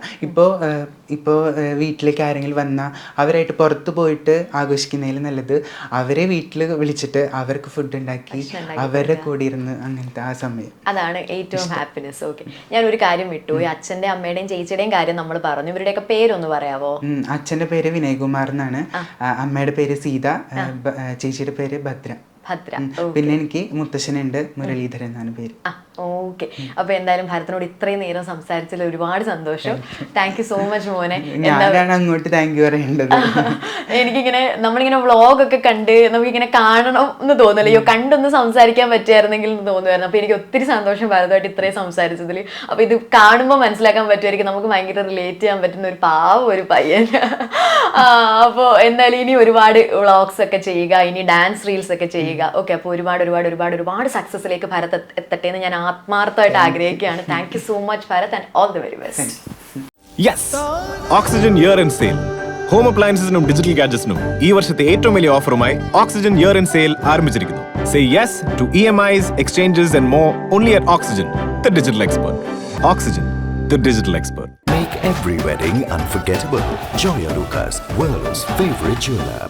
ഇപ്പോൾ വീട്ടിലേക്ക് ആരെങ്കിലും വന്നാൽ അവരായിട്ട് പുറത്ത് പോയിട്ട് ആഘോഷിക്കുന്നതിൽ നല്ലത് അവരെ വീട്ടിൽ വിളിച്ചിട്ട് അവർക്ക് ഫുഡ് ഉണ്ടാക്കി അവരുടെ കൂടെ ഇരുന്ന് അങ്ങനത്തെ ആ സമയം, അതാണ് ഏറ്റവും ഹാപ്പിനെസ്. ഓക്കെ, ഞാൻ ഒരു കാര്യം വിട്ടു, ഈ അമ്മയുടെയും ചേച്ചിയുടെയും കാര്യം നമ്മൾ പറഞ്ഞു, ഇവരുടെയൊക്കെ പേരൊന്ന് പറയാവോ? അച്ഛൻ്റെ പേര് വിനയകുമാർ എന്നാണ്, അമ്മയുടെ പേര് സീത, ചേച്ചിയുടെ പേര് ഭദ്ര. പിന്നെ എനിക്ക് മുത്തശ്ശനുണ്ട്, മുരളീധരൻ എന്നാണ് പേര്. ഓക്കെ, അപ്പൊ എന്തായാലും ഭരതനോട് ഇത്രയും നേരം സംസാരിച്ചതിൽ ഒരുപാട് സന്തോഷം. താങ്ക് യു സോ മച്ച് മോനെ. ഞാനാണ് അങ്ങോട്ട് താങ്ക് യു പറയേണ്ടത്. എനിക്കിങ്ങനെ നമ്മളിങ്ങനെ വ്ളോഗൊക്കെ കണ്ട് നമുക്കിങ്ങനെ കാണണം എന്ന് തോന്നില്ല, അയ്യോ കണ്ടൊന്ന് സംസാരിക്കാൻ പറ്റുമായിരുന്നെങ്കിൽ എന്ന് തോന്നുമായിരുന്നു. അപ്പൊ എനിക്ക് ഒത്തിരി സന്തോഷം ഭരതമായിട്ട് ഇത്രയും സംസാരിച്ചതിൽ. അപ്പൊ ഇത് കാണുമ്പോൾ മനസ്സിലാക്കാൻ പറ്റുമായിരിക്കും നമുക്ക് ഭയങ്കര റിലേറ്റ് ചെയ്യാൻ പറ്റുന്ന ഒരു പാവം ഒരു പയ്യൻ. അപ്പോൾ എന്തായാലും ഇനി ഒരുപാട് വ്ളോഗ്സ് ഒക്കെ ചെയ്യുക, ഇനി ഡാൻസ് റീൽസ് ഒക്കെ ചെയ്യുക. ഓക്കെ, അപ്പോൾ ഒരുപാട് സക്സസിലേക്ക് ഭരത് എത്തട്ടെ എന്ന് ഞാൻ ആത്മാർത്ഥമായിട്ട് ആഗ്രഹിക്കുകയാണ്. Thank you so much Bharat and all the very best. Yes, Oxygen year end sale home അപ്ലയൻസസിനും ഡിജിറ്റൽ ഗാഡ്ജറ്റ്സിനും ഈ വർഷത്തെ ഏറ്റവും വലിയ ഓഫറുമായി ഓക്സിജൻ ഇയർ എൻഡ് സെയിൽ ആരംഭിച്ചിരിക്കുന്നു. Say yes to EMIs, exchanges and more only at Oxygen, the digital expert. Oxygen, the digital expert. Make every wedding unforgettable. Joya Lucas, world's favorite jeweler.